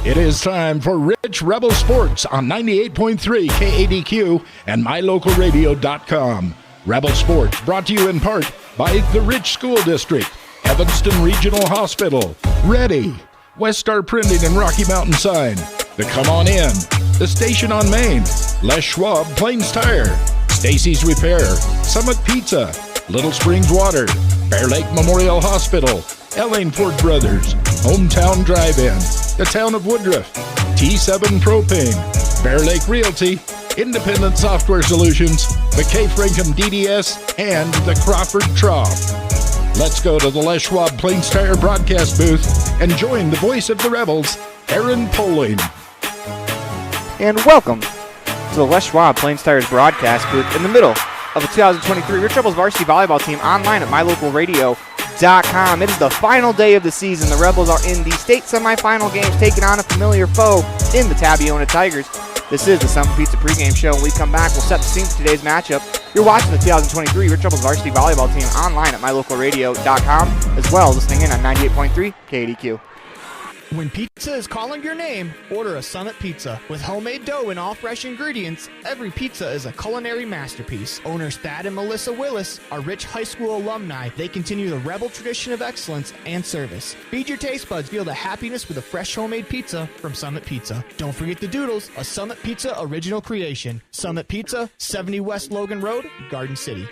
It is time for Rich Rebel Sports on 98.3 KADQ and MyLocalRadio.com. Rebel Sports brought to you in part by the Rich School District, Evanston Regional Hospital, Ready, Westar Printing and Rocky Mountain Sign, the Come On In, the Station on Main, Les Schwab Plains Tire, Stacy's Repair, Summit Pizza, Little Springs Water, Bear Lake Memorial Hospital, Ellingford Brothers, Hometown Drive-In, the Town of Woodruff, T7 Propane, Bear Lake Realty, Independent Software Solutions, McKay Frankham DDS, and the Crawford Trough. Let's go to the Les Schwab Plains Tire broadcast booth and join the voice of the Rebels, Aaron Poling. And welcome to the Les Schwab Plains Tire's broadcast booth in the middle of the 2023 Rich Rebels varsity volleyball team online at MyLocalRadio.com. It is the final day of the season. The Rebels are in the state semifinal games, taking on a familiar foe in the Tabiona Tigers. This is the Summit Pizza pregame show. When we come back, we'll set the scene for today's matchup. You're watching the 2023 Rich Rebels varsity volleyball team online at MyLocalRadio.com, as well as listening in on 98.3 KADQ. When pizza is calling your name, order a Summit Pizza. With homemade dough and all fresh ingredients, every pizza is a culinary masterpiece. Owners Thad and Melissa Willis are rich high school alumni. They continue the Rebel tradition of excellence and service. Feed your taste buds, feel the happiness with a fresh homemade pizza from Summit Pizza. Don't forget the Doodles, a Summit Pizza original creation. Summit Pizza, 70 West Logan Road, Garden City.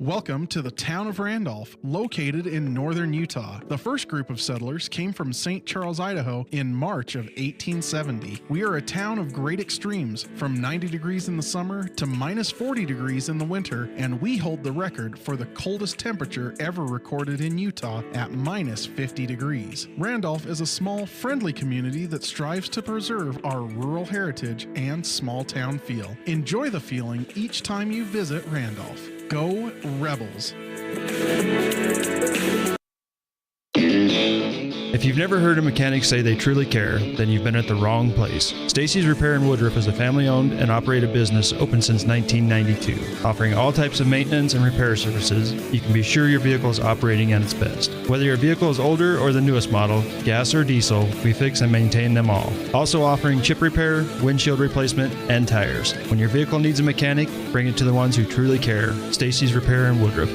Welcome to the town of Randolph, located in northern Utah. The first group of settlers came from St. Charles, Idaho in March of 1870. We are a town of great extremes, from 90 degrees in the summer to minus 40 degrees in the winter, and we hold the record for the coldest temperature ever recorded in Utah at minus 50 degrees. Randolph is a small, friendly community that strives to preserve our rural heritage and small town feel. Enjoy the feeling each time you visit Randolph. Go Rebels! If you've never heard a mechanic say they truly care, then you've been at the wrong place. Stacy's Repair in Woodruff is a family-owned and operated business open since 1992. Offering all types of maintenance and repair services, you can be sure your vehicle is operating at its best. Whether your vehicle is older or the newest model, gas or diesel, we fix and maintain them all. Also offering chip repair, windshield replacement, and tires. When your vehicle needs a mechanic, bring it to the ones who truly care. Stacy's Repair in Woodruff.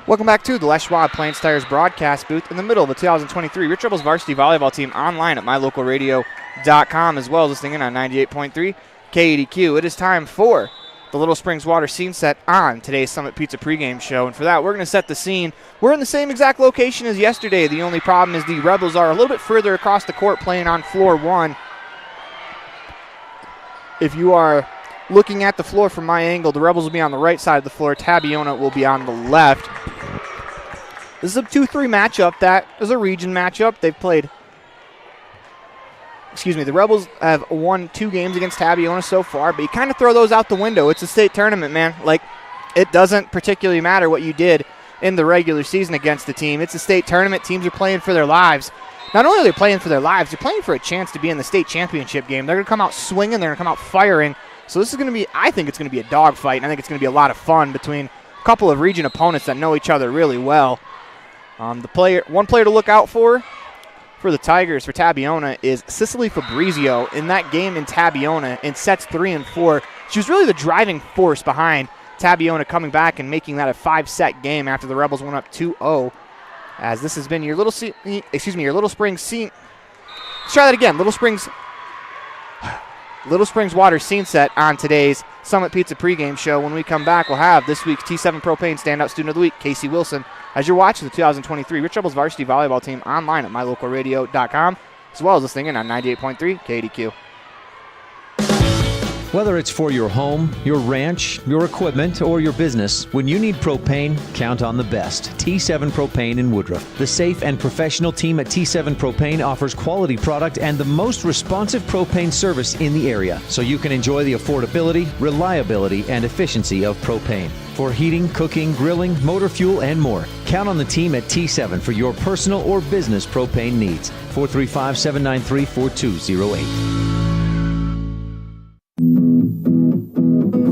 Welcome back to the Les Schwab Plains Tire's broadcast booth in the middle of the 2023 Rich Rebels varsity volleyball team online at MyLocalRadio.com, as well as listening in on 98.3 KADQ. It is time for the Little Springs Water scene set on today's Summit Pizza pregame show, and for that, we're going to set the scene. We're in the same exact location as yesterday. The only problem is the Rebels are a little bit further across the court playing on floor one. If you are looking at the floor from my angle, the Rebels will be on the right side of the floor. Tabiona will be on the left. This is a 2-3 matchup. That is a region matchup. They've played, the Rebels have won 2 games against Tabiona so far, but you kind of throw those out the window. It's a state tournament, man. Like, it doesn't particularly matter what you did in the regular season against the team. It's a state tournament. Teams are playing for their lives. Not only are they playing for their lives, they're playing for a chance to be in the state championship game. They're going to come out swinging. They're going to come out firing. So this is going to be, I think it's going to be a dogfight, and I think it's going to be a lot of fun between a couple of region opponents that know each other really well. One player to look out for the Tigers, for Tabiona, is Cicely Fabrizio. In that game in Tabiona, in sets 3 and 4, she was really the driving force behind Tabiona coming back and making that a 5-set game after the Rebels went up 2-0. As this has been your Little Springs scene. Let's try that again. Little Springs Water scene set on today's Summit Pizza pregame show. When we come back, we'll have this week's T7 Propane Standout Student of the Week, Casey Wilson, as you're watching the 2023 Rich Rebels varsity volleyball team online at MyLocalRadio.com, as well as listening in on 98.3 KADQ. Whether it's for your home, your ranch, your equipment, or your business, when you need propane, count on the best. T7 Propane in Woodruff. The safe and professional team at T7 Propane offers quality product and the most responsive propane service in the area, so you can enjoy the affordability, reliability, and efficiency of propane. for heating, cooking, grilling, motor fuel, and more. Count on the team at T7 for your personal or business propane needs. 435-793-4208.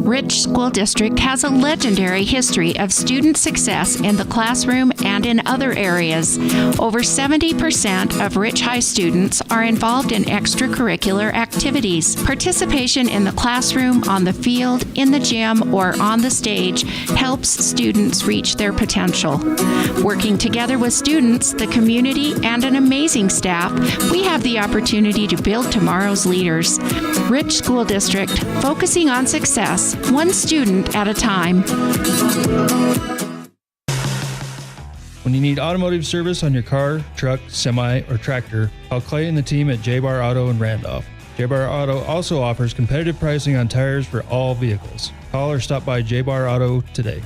Rich School District has a legendary history of student success in the classroom and in other areas. Over 70% of Rich High students are involved in extracurricular activities. Participation in the classroom, on the field, in the gym, or on the stage helps students reach their potential. Working together with students, the community, and an amazing staff, we have the opportunity to build tomorrow's leaders. Rich School District, focusing on success, one student at a time. When you need automotive service on your car, truck, semi, or tractor, call Clay and the team at J-Bar Auto in Randolph. J-Bar Auto also offers competitive pricing on tires for all vehicles. Call or stop by J-Bar Auto today.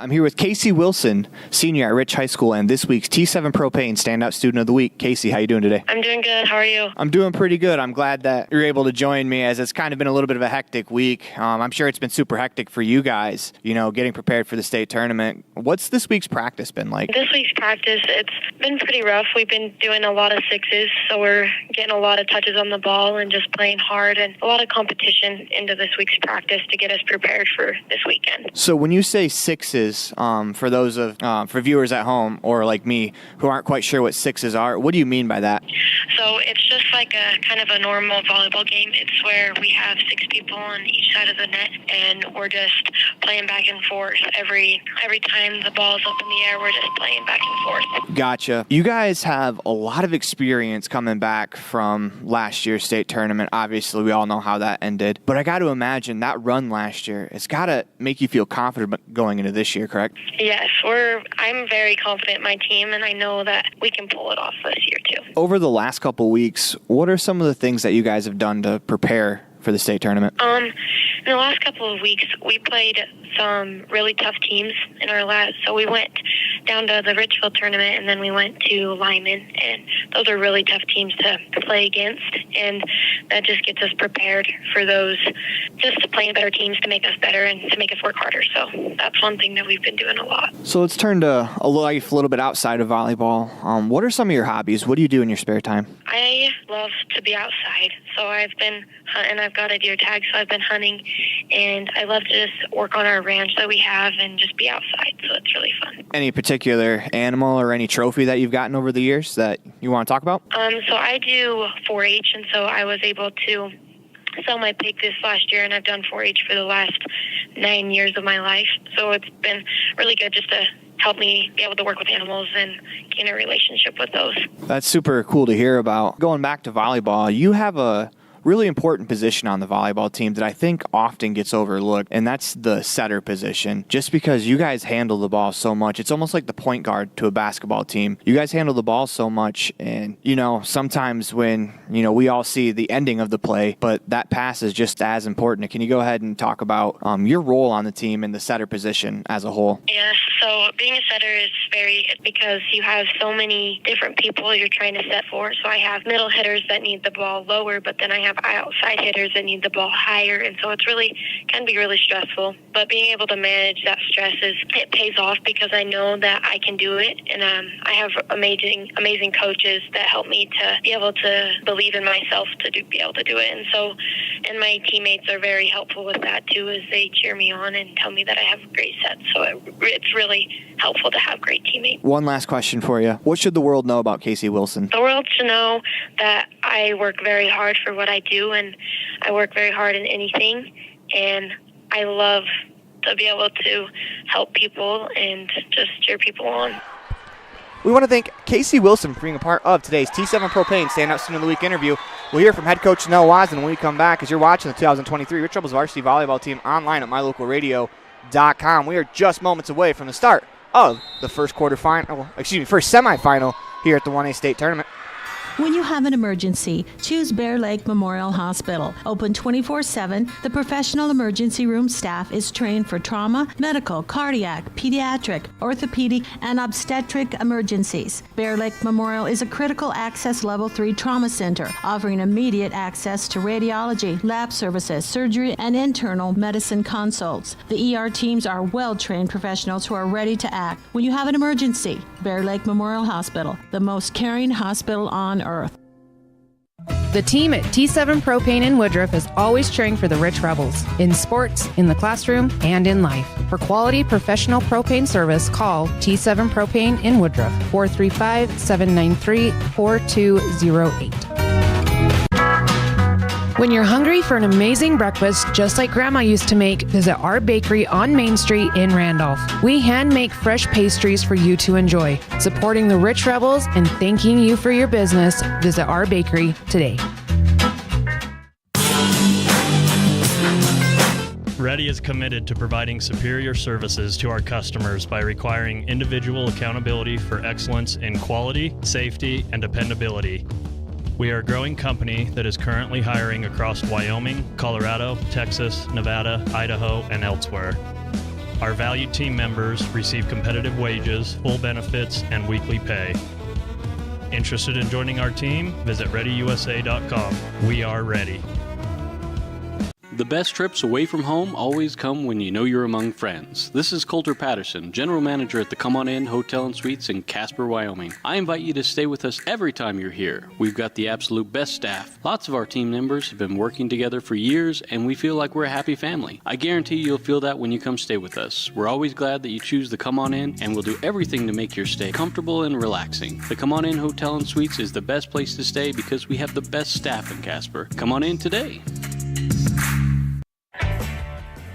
I'm here with Casey Wilson, senior at Rich High School, and this week's T7 Propane Standout Student of the Week. Casey, how you doing today? I'm doing good. How are you? I'm doing pretty good. I'm glad that you're able to join me, as it's kind of been a little bit of a hectic week. I'm sure it's been super hectic for you guys, getting prepared for the state tournament. What's this week's practice been like? This week's practice, it's been pretty rough. We've been doing a lot of sixes, so we're getting a lot of touches on the ball and just playing hard, and a lot of competition into this week's practice to get us prepared for this weekend. So when you say sixes, for those for viewers at home or like me who aren't quite sure what sixes are, what do you mean by that? So it's just like a kind of a normal volleyball game. It's where we have 6 people on each side of the net, and we're just playing back and forth. Every time the ball's up in the air, we're just playing back and forth. Gotcha. You guys have a lot of experience coming back from last year's state tournament. Obviously, we all know how that ended. But I got to imagine that run last year, it's got to make you feel confident going into this year, correct? Yes, I'm very confident in my team, and I know that we can pull it off this year too. Over the last couple weeks, what are some of the things that you guys have done to prepare for the state tournament? In the last couple of weeks, we played some really tough teams in our last. So we went down to the Richfield tournament, and then we went to Lyman, and those are really tough teams to play against, and that just gets us prepared for those, just to play better teams to make us better and to make us work harder. So that's one thing that we've been doing a lot. So let's turn to a little bit outside of volleyball. What are some of your hobbies? What do you do in your spare time? I love to be outside, so I've been hunting. I've got a deer tag, so I've been hunting, and I love to just work on our ranch that we have and just be outside, so it's really fun. Any particular animal or any trophy that you've gotten over the years that you want to talk about? So I do 4-H, and so I was able to sell my pig this last year, and I've done 4-H for the last 9 years of my life, so it's been really good just to help me be able to work with animals and gain a relationship with those. That's super cool to hear about. Going back to volleyball, you have a really important position on the volleyball team that I think often gets overlooked, and that's the setter position. Just because you guys handle the ball so much, it's almost like the point guard to a basketball team. You guys handle the ball so much, and sometimes when we all see the ending of the play, but that pass is just as important. Can you go ahead and talk about your role on the team in the setter position as a whole? Yes, so being a setter is because you have so many different people you're trying to set for. So I have middle hitters that need the ball lower, but then I have outside hitters that need the ball higher, and so can be really stressful. But being able to manage that stress it pays off, because I know that I can do it, and I have amazing coaches that help me to be able to believe in myself to be able to do it. And my teammates are very helpful with that too, as they cheer me on and tell me that I have great sets. So it's really helpful to have great teammates. One last question for you. What should the world know about Casey Wilson? The world should know that I work very hard for what I do, and I work very hard in anything, and I love to be able to help people and just cheer people on. We want to thank Casey Wilson for being a part of today's T7 Propane Standout Student of the Week interview. We'll hear from head coach Nell Wazin when we come back, as you're watching the 2023 Rich Rebels varsity volleyball team online at mylocalradio.com. We are just moments away from the start of the first semifinal here at the 1A state tournament. When you have an emergency, choose Bear Lake Memorial Hospital. Open 24/7, the professional emergency room staff is trained for trauma, medical, cardiac, pediatric, orthopedic, and obstetric emergencies. Bear Lake Memorial is a critical access level 3 trauma center, offering immediate access to radiology, lab services, surgery, and internal medicine consults. The ER teams are well-trained professionals who are ready to act when you have an emergency. Bear Lake Memorial Hospital, the most caring hospital on earth. The team at T7 Propane in Woodruff is always cheering for the Rich Rebels, in sports, in the classroom, and in life. For quality professional propane service, call T7 Propane in Woodruff, 435-793-4208. When you're hungry for an amazing breakfast, just like Grandma used to make, visit our bakery on Main Street in Randolph. We hand make fresh pastries for you to enjoy. Supporting the Rich Rebels and thanking you for your business, visit our bakery today. Ready is committed to providing superior services to our customers by requiring individual accountability for excellence in quality, safety, and dependability. We are a growing company that is currently hiring across Wyoming, Colorado, Texas, Nevada, Idaho, and elsewhere. Our valued team members receive competitive wages, full benefits, and weekly pay. Interested in joining our team? Visit ReadyUSA.com. We are ready. The best trips away from home always come when you know you're among friends. This is Coulter Patterson, General Manager at the Come On In Hotel and Suites in Casper, Wyoming. I invite you to stay with us every time you're here. We've got the absolute best staff. Lots of our team members have been working together for years, and we feel like we're a happy family. I guarantee you'll feel that when you come stay with us. We're always glad that you choose the Come On In, and we'll do everything to make your stay comfortable and relaxing. The Come On In Hotel and Suites is the best place to stay because we have the best staff in Casper. Come on in today.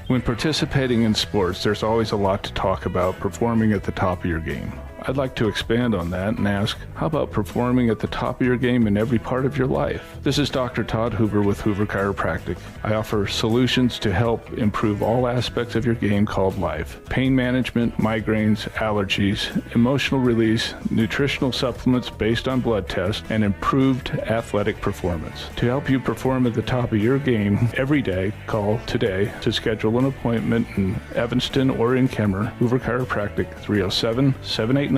When participating in sports, there's always a lot to talk about performing at the top of your game. I'd like to expand on that and ask, how about performing at the top of your game in every part of your life? This is Dr. Todd Hoover with Hoover Chiropractic. I offer solutions to help improve all aspects of your game called life. Pain management, migraines, allergies, emotional release, nutritional supplements based on blood tests, and improved athletic performance. To help you perform at the top of your game every day, call today to schedule an appointment in Evanston or in Kemmer. Hoover Chiropractic, 307-789-0043.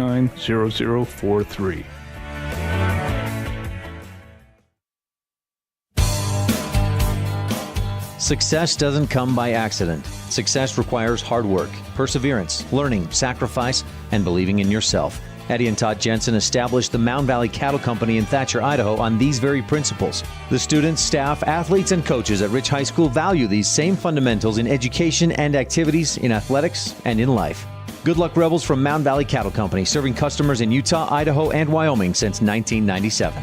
Success doesn't come by accident. Success requires hard work, perseverance, learning, sacrifice, and believing in yourself. Eddie and Todd Jensen established the Mound Valley Cattle Company in Thatcher, Idaho on these very principles. The students, staff, athletes, and coaches at Rich High School value these same fundamentals in education and activities, in athletics, and in life. Good luck, Rebels, from Mound Valley Cattle Company, serving customers in Utah, Idaho, and Wyoming since 1997.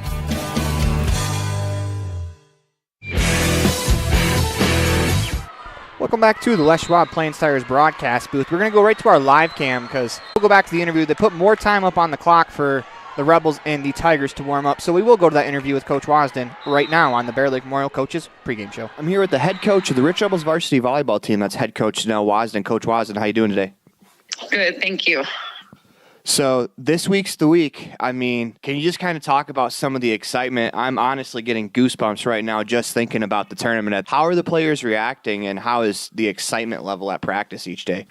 Welcome back to the Les Schwab Plains Tires broadcast booth. We're going to go right to our live cam because we'll go back to the interview. They put more time up on the clock for the Rebels and the Tigers to warm up, so we will go to that interview with Coach Wasden right now on the Bear Lake Memorial Coaches pregame show. I'm here with the head coach of the Rich Rebels varsity volleyball team. That's head coach Janelle Wasden. Coach Wasden, how you doing today? Good, thank you. So this week's the week. I mean, can you just kind of talk about some of the excitement? I'm honestly getting goosebumps right now just thinking about the tournament. How are the players reacting, and how is the excitement level at practice each day?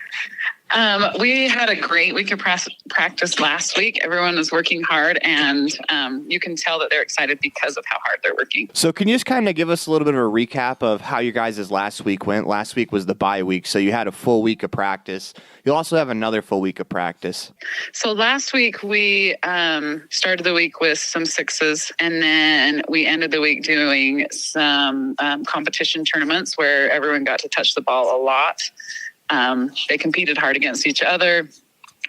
We had a great week of practice last week. Everyone was working hard, and you can tell that they're excited because of how hard they're working. So can you just kind of give us a little bit of a recap of how you guys' last week went? Last week was the bye week, so you had a full week of practice. You'll also have another full week of practice. So last week we started the week with some sixes, and then we ended the week doing some competition tournaments where everyone got to touch the ball a lot. They competed hard against each other.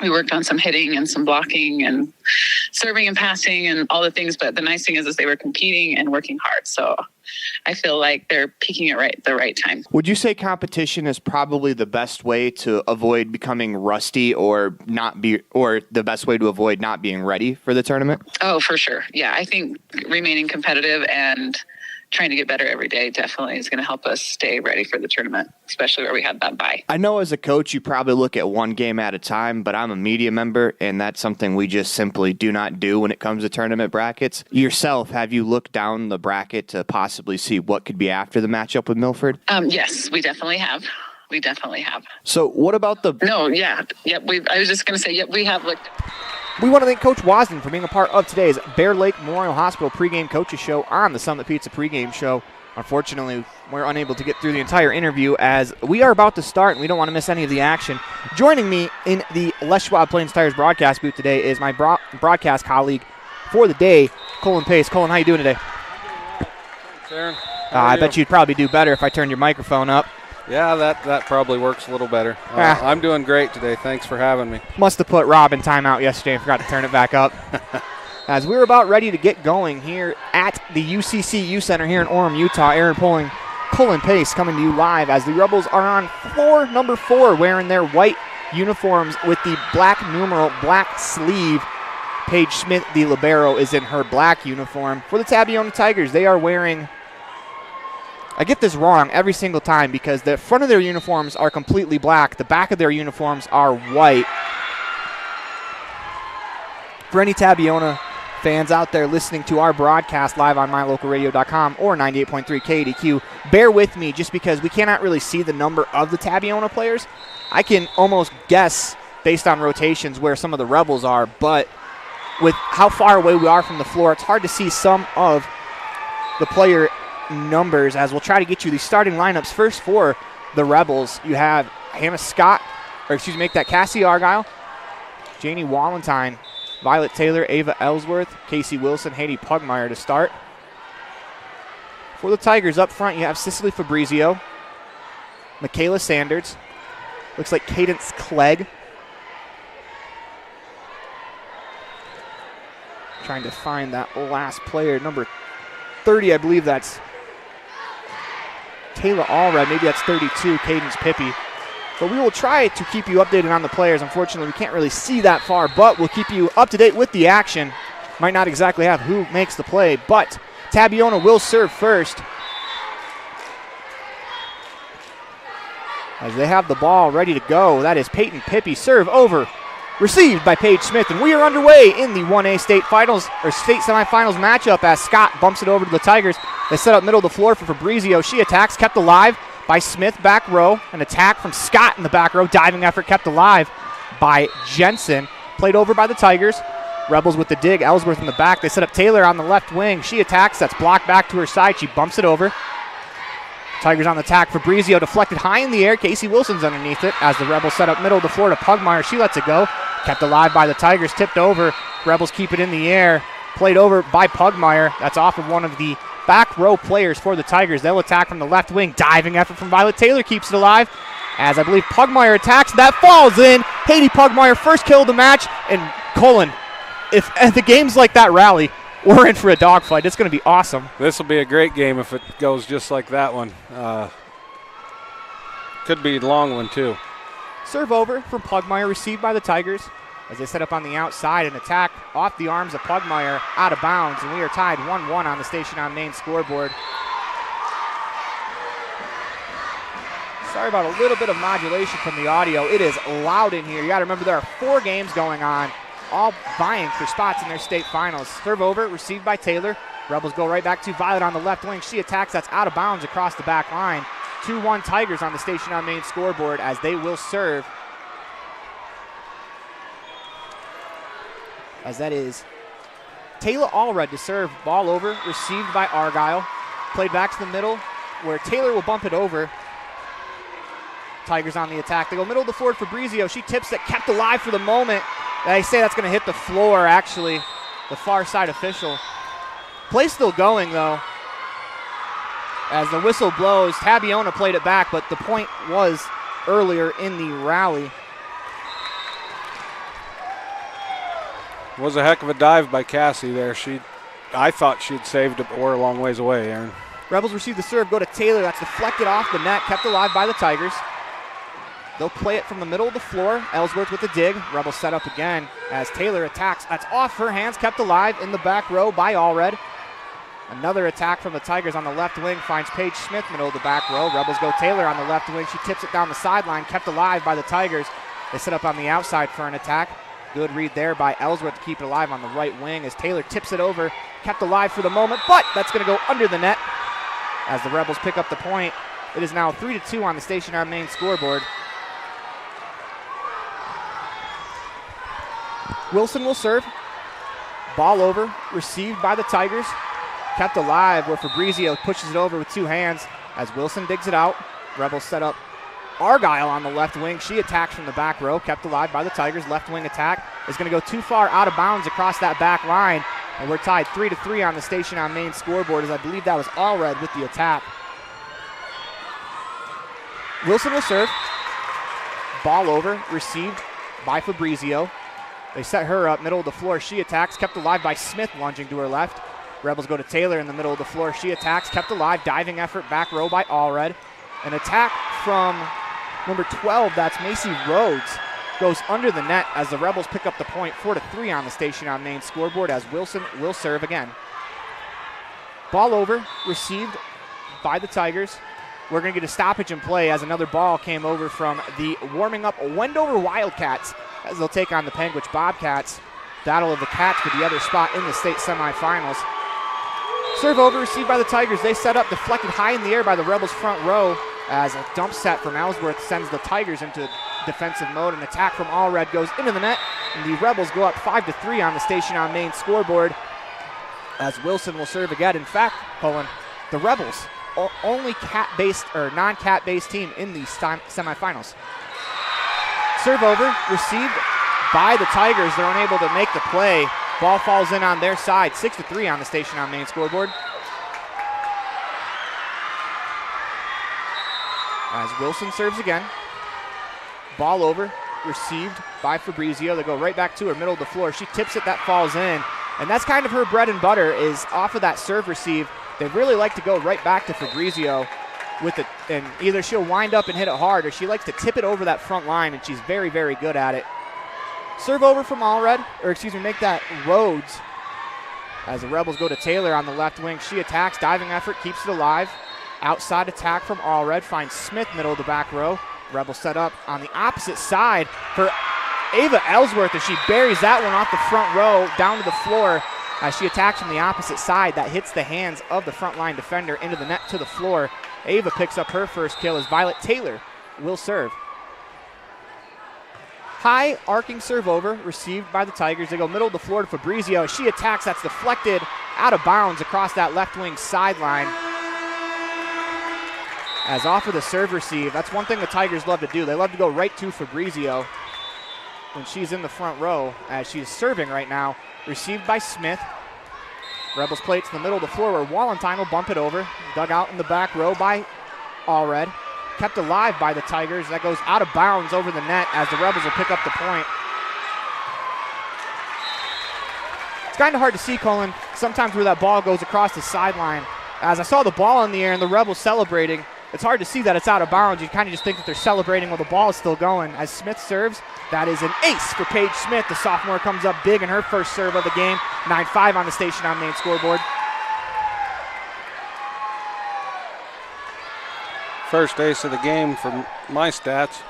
We worked on some hitting and some blocking and serving and passing and all the things. But the nice thing is they were competing and working hard. So I feel like they're peaking at the right time. Would you say competition is probably the best way to avoid becoming rusty or the best way to avoid not being ready for the tournament? Oh, for sure. Yeah, I think remaining competitive and trying to get better every day definitely is going to help us stay ready for the tournament, especially where we had that bye. I know as a coach, you probably look at one game at a time, but I'm a media member, and that's something we just simply do not do when it comes to tournament brackets. Yourself, have you looked down the bracket to possibly see what could be after the matchup with Milford? Yes, we definitely have. We definitely have. So what about the... No, yeah. Yep, I was just going to say, yep, we have looked. We want to thank Coach Wasden for being a part of today's Bear Lake Memorial Hospital pregame coaches show on the Summit Pizza pregame show. Unfortunately, we're unable to get through the entire interview as we are about to start and we don't want to miss any of the action. Joining me in the Les Schwab Plains Tires broadcast booth today is my broadcast colleague for the day, Colin Pace. Colin, how you doing today? Thanks, Aaron. I bet you'd probably do better if I turned your microphone up. Yeah, that probably works a little better. I'm doing great today. Thanks for having me. Must have put Rob in timeout yesterday and forgot to turn it back up. As we're about ready to get going here at the UCCU Center here in Orem, Utah, Aaron Pulling, Colin Pace coming to you live as the Rebels are on floor number 4 wearing their white uniforms with the black numeral, black sleeve. Paige Smith, the libero, is in her black uniform. For the Tabiona Tigers, they are wearing... I get this wrong every single time because the front of their uniforms are completely black. The back of their uniforms are white. For any Tabiona fans out there listening to our broadcast live on mylocalradio.com or 98.3 KADQ, bear with me just because we cannot really see the number of the Tabiona players. I can almost guess based on rotations where some of the Rebels are, but with how far away we are from the floor, it's hard to see some of the player numbers as we'll try to get you the starting lineups. First for the Rebels, you have Hannah Scott, make that Cassie Argyle, Janie Walentine, Violet Taylor, Ava Ellsworth, Casey Wilson, Haiti Pugmire to start. For the Tigers up front, you have Cicely Fabrizio, Michaela Sanders, looks like Cadence Clegg. Trying to find that last player, number 30, I believe that's Taylor Allred, maybe that's 32, Cadence Pippi. But we will try to keep you updated on the players. Unfortunately, we can't really see that far, but we'll keep you up to date with the action. Might not exactly have who makes the play, but Tabiona will serve first. As they have the ball ready to go, that is Peyton Pippi, serve over. Received by Paige Smith, and we are underway in the 1A state finals or state semifinals matchup as Scott bumps it over to the Tigers. They set up middle of the floor for Fabrizio. She attacks, kept alive by Smith back row. An attack from Scott in the back row. Diving effort kept alive by Jensen. Played over by the Tigers. Rebels with the dig. Ellsworth in the back. They set up Taylor on the left wing. She attacks. That's blocked back to her side. She bumps it over. Tigers on the attack. Fabrizio deflected high in the air. Casey Wilson's underneath it as the Rebels set up middle of the floor to Pugmire. She lets it go. Kept alive by the Tigers. Tipped over. Rebels keep it in the air. Played over by Pugmire. That's off of one of the back row players for the Tigers. They'll attack from the left wing. Diving effort from Violet Taylor keeps it alive. As I believe Pugmire attacks. That falls in. Haiti Pugmire first kill of the match. And Colin, if the games like that rally, we're in for a dogfight. It's going to be awesome. This will be a great game if it goes just like that one. Could be a long one, too. Serve over from Pugmire, received by the Tigers as they set up on the outside. An attack off the arms of Pugmire, out of bounds, and we are tied 1-1 on the Station on Main scoreboard. Sorry about a little bit of modulation from the audio. It is loud in here. You got to remember there are 4 games going on, all vying for spots in their state finals. Serve over, received by Taylor. Rebels go right back to Violet on the left wing. She attacks, that's out of bounds across the back line. 2-1 Tigers on the Station on Main scoreboard as they will serve. As that is Taylor Allred to serve. Ball over, received by Argyle. Played back to the middle where Taylor will bump it over. Tigers on the attack. They go middle of the floor to Fabrizio. She tips it, kept alive for the moment. They say that's going to hit the floor, actually. The far side official. Play still going, though. As the whistle blows, Tabiona played it back, but the point was earlier in the rally. It was a heck of a dive by Cassie there. I thought she'd saved it, but we're a long ways away, Aaron. Rebels receive the serve, go to Taylor. That's deflected off the net, kept alive by the Tigers. They'll play it from the middle of the floor. Ellsworth with the dig. Rebels set up again as Taylor attacks. That's off her hands, kept alive in the back row by Allred. Another attack from the Tigers on the left wing finds Paige Smith, middle of the back row. Rebels go Taylor on the left wing. She tips it down the sideline, kept alive by the Tigers. They set up on the outside for an attack. Good read there by Ellsworth to keep it alive on the right wing as Taylor tips it over, kept alive for the moment, but that's going to go under the net as the Rebels pick up the point. It is now 3-2 on the Station Our Main scoreboard. Wilson will serve. Ball over, received by the Tigers. Kept alive where Fabrizio pushes it over with two hands as Wilson digs it out. Rebels set up Argyle on the left wing. She attacks from the back row, kept alive by the Tigers. Left wing attack is going to go too far out of bounds across that back line. And we're tied 3-3 on the Station on Main scoreboard as I believe that was Allred with the attack. Wilson will serve. Ball over, received by Fabrizio. They set her up, middle of the floor. She attacks, kept alive by Smith, lunging to her left. Rebels go to Taylor in the middle of the floor. She attacks, kept alive, diving effort, back row by Allred. An attack from number 12, that's Macy Rhodes, goes under the net as the Rebels pick up the point. 4-3 on the Station on Main scoreboard as Wilson will serve again. Ball over, received by the Tigers. We're going to get a stoppage in play as another ball came over from the warming up Wendover Wildcats as they'll take on the Penguich Bobcats. Battle of the Cats for the other spot in the state semifinals. Serve over, received by the Tigers. They set up, deflected high in the air by the Rebels front row as a dump set from Ellsworth sends the Tigers into defensive mode. An attack from Allred goes into the net, and the Rebels go up 5-3 on the Station on Main scoreboard as Wilson will serve again. In fact, Colin, the Rebels only cat-based or non-cat-based team in these semifinals. Serve over, received by the Tigers. They're unable to make the play. Ball falls in on their side. 6-3 on the Station on Main scoreboard. As Wilson serves again. Ball over, received by Fabrizio. They go right back to her, middle of the floor. She tips it, that falls in. And that's kind of her bread and butter, is off of that serve receive. They really like to go right back to Fabrizio with it, and either she'll wind up and hit it hard or she likes to tip it over that front line, and she's very, very good at it. Serve over from make that Rhodes as the Rebels go to Taylor on the left wing. She attacks, diving effort, keeps it alive. Outside attack from Allred, finds Smith, middle of the back row. Rebels set up on the opposite side for Ava Ellsworth as she buries that one off the front row down to the floor as she attacks from the opposite side. That hits the hands of the front line defender into the net to the floor. Ava picks up her first kill as Violet Taylor will serve. High arcing serve over, received by the Tigers. They go middle of the floor to Fabrizio. She attacks, that's deflected out of bounds across that left wing sideline. As off of the serve receive, that's one thing the Tigers love to do. They love to go right to Fabrizio when she's in the front row as she's serving right now. Received by Smith. Rebels play it to the middle of the floor where Wallentine will bump it over. Dug out in the back row by Allred. Kept alive by the Tigers. That goes out of bounds over the net as the Rebels will pick up the point. It's kind of hard to see, Colin, sometimes where that ball goes across the sideline. As I saw the ball in the air and the Rebels celebrating, it's hard to see that it's out of bounds. You kind of just think that they're celebrating while the ball is still going. As Smith serves, that is an ace for Paige Smith. The sophomore comes up big in her first serve of the game. 9-5 on the Station on Main scoreboard. First ace of the game from my stats.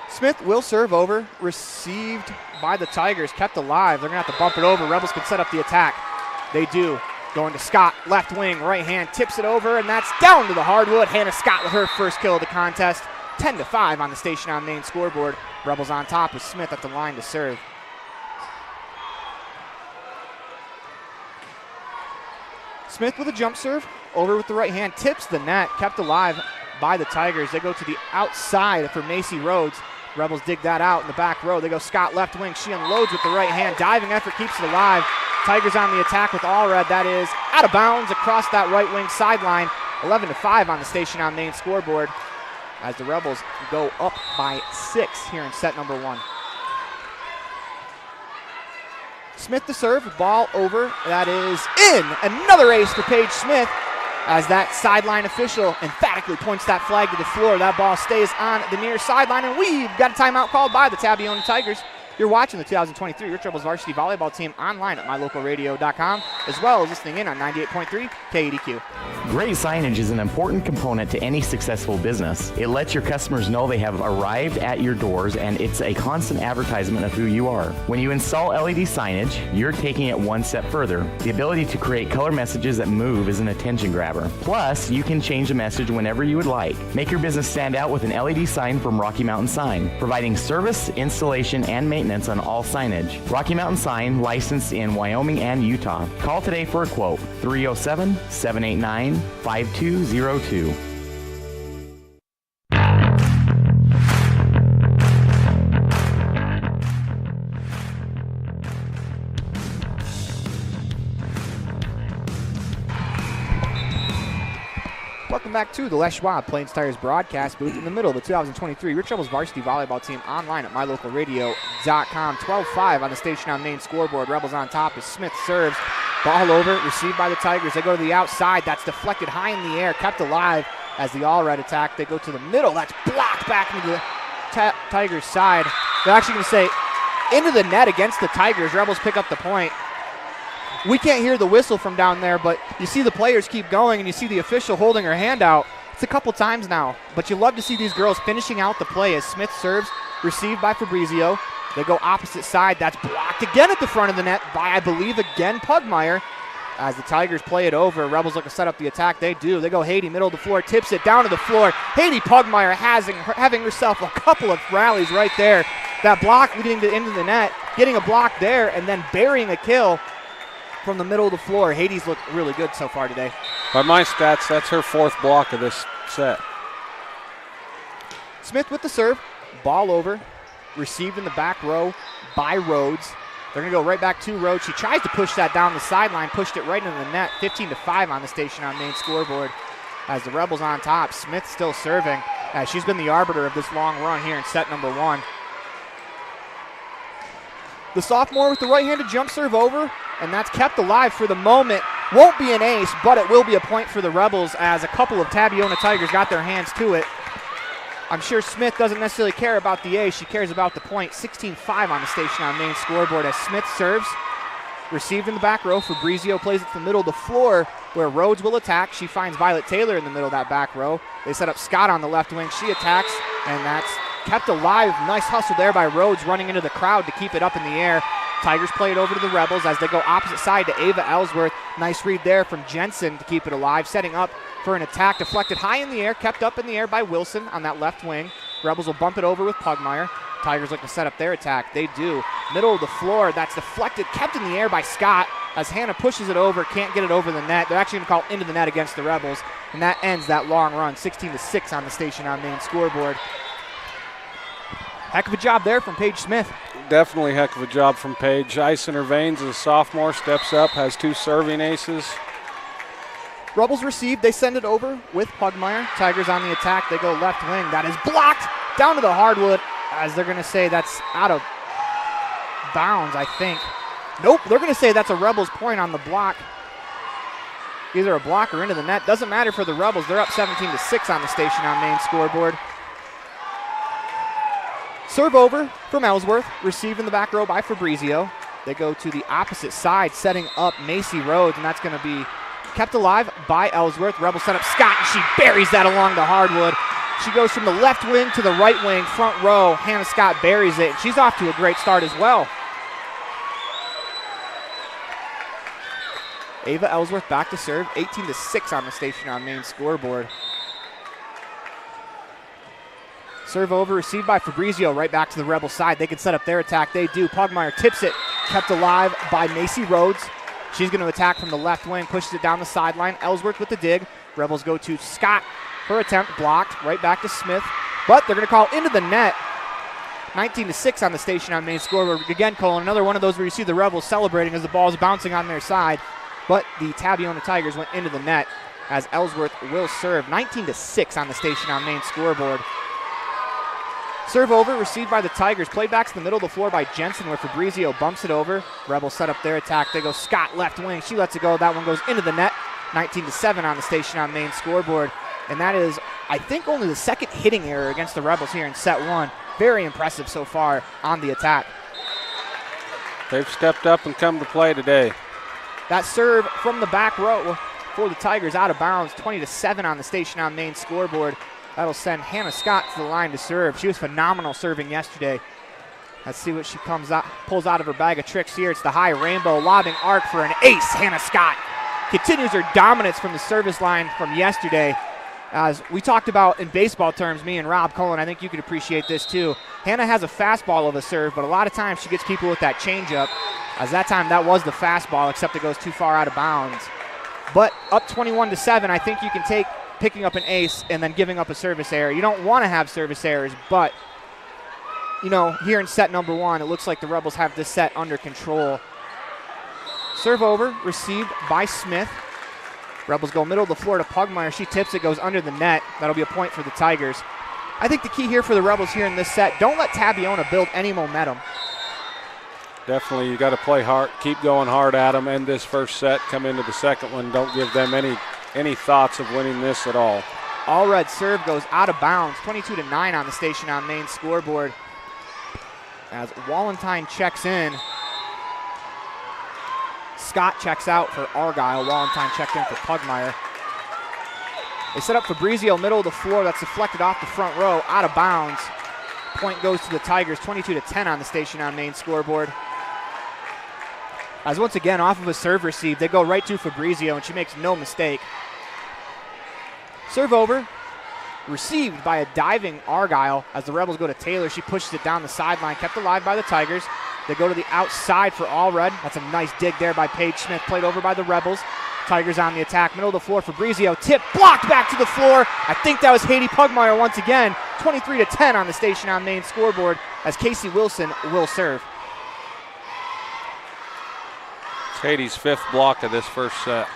Smith will serve over, received by the Tigers, kept alive. They're going to have to bump it over. Rebels can set up the attack. They do. Going to Scott, left wing, right hand, tips it over, and that's down to the hardwood. Hannah Scott with her first kill of the contest. 10-5 on the Station on Main scoreboard. Rebels on top with Smith at the line to serve. Smith with a jump serve, over with the right hand, tips the net, kept alive by the Tigers. They go to the outside for Macy Rhodes. Rebels dig that out in the back row. They go Scott left wing. She unloads with the right hand. Diving effort keeps it alive. Tigers on the attack with Allred. That is out of bounds across that right wing sideline. 11-5 on the Station on Main scoreboard as the Rebels go up by 6 here in set number 1. Smith to serve, ball over. That is in. Another ace for Paige Smith as that sideline official emphatically points that flag to the floor. That ball stays on the near sideline, and we've got a timeout called by the Tabiona Tigers. You're watching the 2023 Rich Rebels varsity volleyball team online at mylocalradio.com, as well as listening in on 98.3 KADQ. Great signage is an important component to any successful business. It lets your customers know they have arrived at your doors, and it's a constant advertisement of who you are. When you install LED signage, you're taking it one step further. The ability to create color messages that move is an attention grabber. Plus, you can change the message whenever you would like. Make your business stand out with an LED sign from Rocky Mountain Sign, providing service, installation, and maintenance on all signage. Rocky Mountain Sign, licensed in Wyoming and Utah. Call today for a quote, 307-789-5202. Welcome back to the Les Schwab Plains Tires broadcast booth in the middle of the 2023 Rich Rebels varsity volleyball team online at mylocalradio.com. 12-5 on the station on main scoreboard. Rebels on top as Smith serves. Ball over, received by the Tigers. They go to the outside. That's deflected high in the air, kept alive as the all-red attack. They go to the middle. That's blocked back into the Tigers' side. They're actually going to say into the net against the Tigers. Rebels pick up the point. We can't hear the whistle from down there, but you see the players keep going, and you see the official holding her hand out. It's a couple times now, but you love to see these girls finishing out the play as Smith serves, received by Fabrizio. They go opposite side. That's blocked again at the front of the net by, I believe, again, Pugmire. As the Tigers play it over, Rebels look to set up the attack. They do. They go Haiti, middle of the floor, tips it down to the floor. Haiti Pugmire having herself a couple of rallies right there. That block leading to into the net, getting a block there, and then burying a kill from the middle of the floor. Haiti's looked really good so far today. By my stats, that's her fourth block of this set. Smith with the serve. Ball over. Received in the back row by Rhodes. They're going to go right back to Rhodes. She tries to push that down the sideline, pushed it right into the net. 15-5 on the station on main scoreboard. As the Rebels on top, Smith still serving. As she's been the arbiter of this long run here in set number one. The sophomore with the right-handed jump serve over, and that's kept alive for the moment. Won't be an ace, but it will be a point for the Rebels as a couple of Tabiona Tigers got their hands to it. I'm sure Smith doesn't necessarily care about the ace. She cares about the point. 16-5 on the station on main scoreboard as Smith serves. Received in the back row. Fabrizio plays it to the middle of the floor where Rhodes will attack. She finds Violet Taylor in the middle of that back row. They set up Scott on the left wing. She attacks, and that's kept alive. Nice hustle there by Rhodes running into the crowd to keep it up in the air. Tigers play it over to the Rebels as they go opposite side to Ava Ellsworth. Nice read there from Jensen to keep it alive. Setting up for an attack. Deflected high in the air. Kept up in the air by Wilson on that left wing. Rebels will bump it over with Pugmire. Tigers look to set up their attack. They do. Middle of the floor. That's deflected. Kept in the air by Scott as Hannah pushes it over. Can't get it over the net. They're actually going to call into the net against the Rebels. And that ends that long run. 16-6 on the station on main scoreboard. Heck of a job there from Paige Smith. Definitely heck of a job from Paige. Ice in her veins as a sophomore, steps up, has two serving aces. Rebels receive. They send it over with Pugmire. Tigers on the attack. They go left wing. That is blocked down to the hardwood as they're going to say that's out of bounds, I think. Nope, they're going to say that's a Rebels point on the block. Either a block or into the net. Doesn't matter for the Rebels. They're up 17-6 on the station on main scoreboard. Serve over from Ellsworth. Received in the back row by Fabrizio. They go to the opposite side, setting up Macy Rhodes, and that's going to be kept alive by Ellsworth. Rebels set up Scott, and she buries that along the hardwood. She goes from the left wing to the right wing, front row. Hannah Scott buries it, and she's off to a great start as well. Ava Ellsworth back to serve. 18-6 on the station on main scoreboard. Serve over, received by Fabrizio, right back to the Rebel side. They can set up their attack. They do. Pugmire tips it, kept alive by Macy Rhodes. She's going to attack from the left wing, pushes it down the sideline. Ellsworth with the dig. Rebels go to Scott. Her attempt blocked, right back to Smith. But they're going to call into the net. 19-6 on the station on main scoreboard. Again, Colin, another one of those where you see the Rebels celebrating as the ball is bouncing on their side. But the Tabiona Tigers went into the net as Ellsworth will serve. 19-6 on the station on main scoreboard. Serve over, received by the Tigers. Played back to the middle of the floor by Jensen where Fabrizio bumps it over. Rebels set up their attack. They go Scott left wing. She lets it go. That one goes into the net. 19-7 on the station on main scoreboard. And that is, I think, only the second hitting error against the Rebels here in set one. Very impressive so far on the attack. They've stepped up and come to play today. That serve from the back row for the Tigers out of bounds, 20-7 on the Station on Main scoreboard. That'll send Hannah Scott to the line to serve. She was phenomenal serving yesterday. Let's see what she pulls out of her bag of tricks here. It's the high rainbow lobbing arc for an ace. Hannah Scott continues her dominance from the service line from yesterday. As we talked about in baseball terms, me and Rob Cullen, I think you could appreciate this too. Hannah has a fastball of a serve, but a lot of times she gets people with that changeup. As that time, that was the fastball, except it goes too far out of bounds. But up 21-7, I think you can take picking up an ace and then giving up a service error. You don't want to have service errors, but you know, here in set number one, it looks like the Rebels have this set under control. Serve over, received by Smith. Rebels go middle of the floor to Pugmire. She tips it, goes under the net. That'll be a point for the Tigers. I think the key here for the Rebels here in this set, don't let Tabiona build any momentum. Definitely, you got to play hard, keep going hard at them, end this first set, come into the second one. Don't give them any thoughts of winning this at all. All red serve goes out of bounds, 22-9 on the Station on Main scoreboard. As Wallentine checks in, Scott checks out for Argyle. Wallentine checked in for Pugmire. They set up Fabrizio, middle of the floor. That's deflected off the front row, out of bounds. Point goes to the Tigers, 22-10 on the Station on Main scoreboard. As once again, off of a serve receive, they go right to Fabrizio, and she makes no mistake. Serve over. Received by a diving Argyle as the Rebels go to Taylor. She pushes it down the sideline, kept alive by the Tigers. They go to the outside for All Red. That's a nice dig there by Paige Smith, played over by the Rebels. Tigers on the attack, middle of the floor. Fabrizio tip, blocked back to the floor. I think that was Haiti Pugmire once again. 23-10 on the Station on Main scoreboard as Casey Wilson will serve. It's Haiti's fifth block of this first set.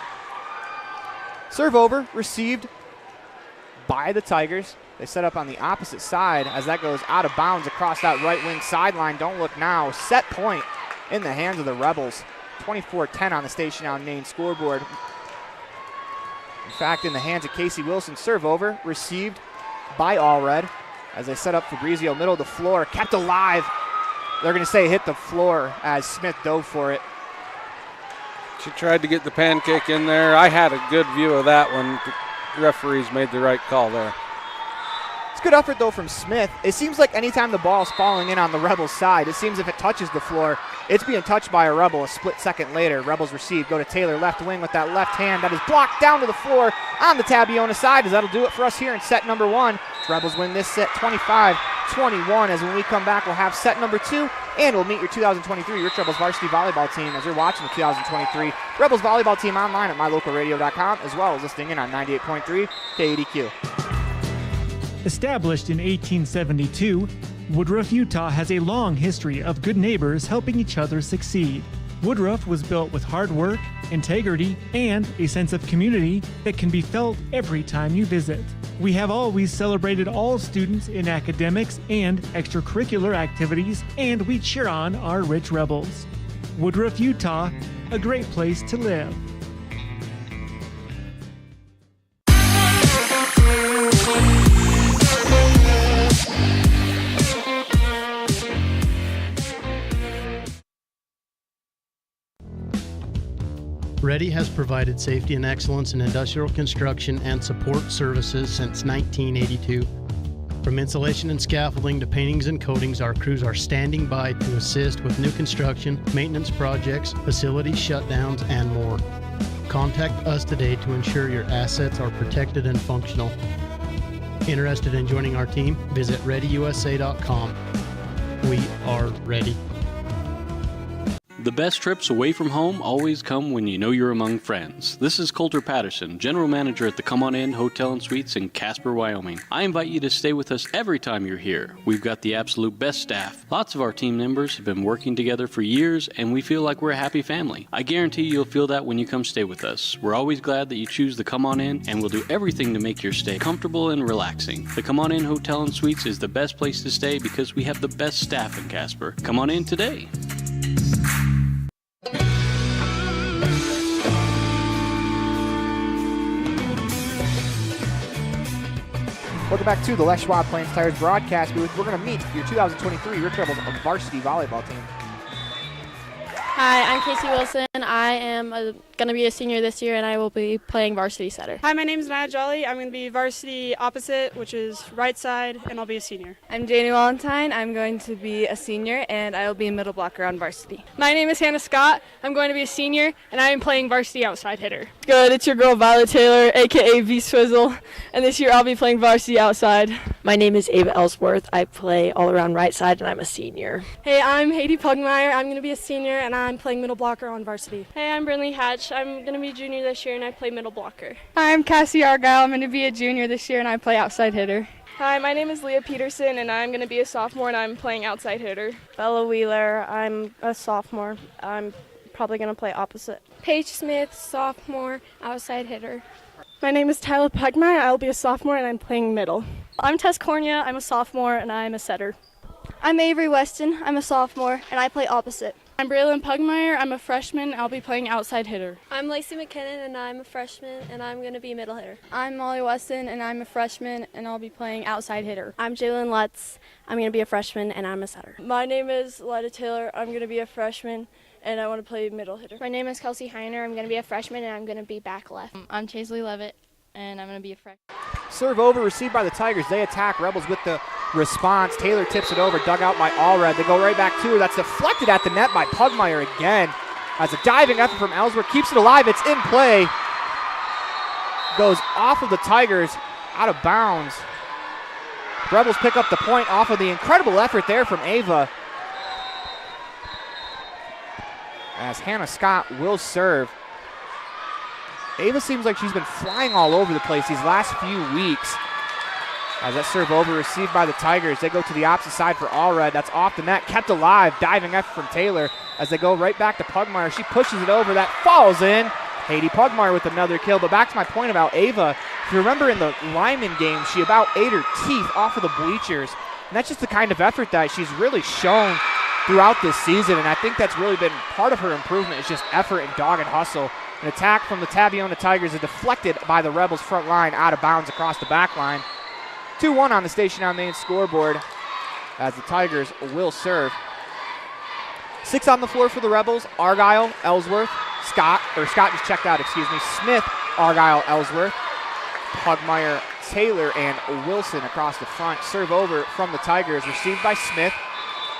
Serve over, received by the Tigers. They set up on the opposite side as that goes out of bounds across that right wing sideline. Don't look now. Set point in the hands of the Rebels. 24-10 on the Station on Main scoreboard. In fact, in the hands of Casey Wilson. Serve over, received by All Red as they set up Fabrizio, middle of the floor, kept alive. They're going to say hit the floor as Smith dove for it. She tried to get the pancake in there. I had a good view of that one. The referees made the right call there. It's good effort, though, from Smith. It seems like anytime the ball's falling in on the Rebels' side, it seems if it touches the floor, it's being touched by a Rebel a split second later. Rebels receive, go to Taylor, left wing with that left hand. That is blocked down to the floor on the Tabiona side, as that'll do it for us here in set number one. Rebels win this set 25-21, as when we come back, we'll have set number two, and we'll meet your 2023 Rich Rebels varsity volleyball team as you're watching the 2023 Rebels volleyball team online at mylocalradio.com, as well as listening in on 98.3 KADQ. Established in 1872, Woodruff, Utah has a long history of good neighbors helping each other succeed. Woodruff was built with hard work, integrity, and a sense of community that can be felt every time you visit. We have always celebrated all students in academics and extracurricular activities, and we cheer on our rich Rebels. Woodruff, Utah, a great place to live. Ready has provided safety and excellence in industrial construction and support services since 1982. From insulation and scaffolding to paintings and coatings, our crews are standing by to assist with new construction, maintenance projects, facility shutdowns, and more. Contact us today to ensure your assets are protected and functional. Interested in joining our team? Visit ReadyUSA.com. We are ready. The best trips away from home always come when you know you're among friends. This is Coulter Patterson, General Manager at the Come On In Hotel and Suites in Casper, Wyoming. I invite you to stay with us every time you're here. We've got the absolute best staff. Lots of our team members have been working together for years, and we feel like we're a happy family. I guarantee you'll feel that when you come stay with us. We're always glad that you choose the Come On In, and we'll do everything to make your stay comfortable and relaxing. The Come On In Hotel and Suites is the best place to stay because we have the best staff in Casper. Come on in today. Welcome back to the Les Schwab Plains Tires broadcast booth. We're going to meet your 2023 Rich Rebels varsity volleyball team. Hi, I'm Casey Wilson. I am going to be a senior this year, and I will be playing varsity setter. Hi, my name is Naya Jolly. I'm going to be varsity opposite, which is right side, and I'll be a senior. I'm Janie Valentine. I'm going to be a senior, and I will be a middle blocker on varsity. My name is Hannah Scott. I'm going to be a senior, and I am playing varsity outside hitter. Good, it's your girl Violet Taylor, aka V Swizzle, and this year I'll be playing varsity outside. My name is Ava Ellsworth. I play all around right side, and I'm a senior. Hey, I'm Haiti Pugmire. I'm going to be a senior, and I'm playing middle blocker on varsity. Hey, I'm Brinley Hatch. I'm going to be junior this year, and I play middle blocker. Hi, I'm Cassie Argyle. I'm going to be a junior this year, and I play outside hitter. Hi, my name is Leah Peterson, and I'm going to be a sophomore, and I'm playing outside hitter. Bella Wheeler. I'm a sophomore. I'm probably going to play opposite. Paige Smith, sophomore, outside hitter. My name is Tyler Pugmire. I'll be a sophomore, and I'm playing middle. I'm Tess Cornia. I'm a sophomore, and I'm a setter. I'm Avery Weston. I'm a sophomore, and I play opposite. I'm Braylon Pugmire. I'm a freshman. I'll be playing outside hitter. I'm Lacey McKinnon, and I'm a freshman, and I'm going to be middle hitter. I'm Molly Weston, and I'm a freshman, and I'll be playing outside hitter. I'm Jalen Lutz. I'm going to be a freshman, and I'm a setter. My name is Lida Taylor. I'm going to be a freshman, and I want to play middle hitter. My name is Kelsey Heiner. I'm going to be a freshman, and I'm going to be back left. I'm Chaisley Levitt, and I'm going to be a freshman. Serve over, received by the Tigers. They attack. Rebels with the response. Taylor tips it over, dug out by Allred. They go right back to her. That's deflected at the net by Pugmire again. As a diving effort from Ellsworth keeps it alive. It's in play. Goes off of the Tigers, out of bounds. Rebels pick up the point off of the incredible effort there from Ava. As Hannah Scott will serve. Ava seems like she's been flying all over the place these last few weeks. As that serve over, received by the Tigers. They go to the opposite side for Allred. That's off the net, kept alive. Diving effort from Taylor as they go right back to Pugmire. She pushes it over, that falls in. Haiti Pugmire with another kill. But back to my point about Ava, if you remember in the Lyman game, she about ate her teeth off of the bleachers. And that's just the kind of effort that she's really shown throughout this season. And I think that's really been part of her improvement, is just effort and dog and hustle. An attack from the Tabiona Tigers is deflected by the Rebels front line, out of bounds across the back line. 2-1 on the Station on Main scoreboard as the Tigers will serve. 6 on the floor for the Rebels. Argyle, Ellsworth, Scott just checked out, Smith, Argyle, Ellsworth, Pugmire, Taylor, and Wilson across the front. Serve over from the Tigers, received by Smith.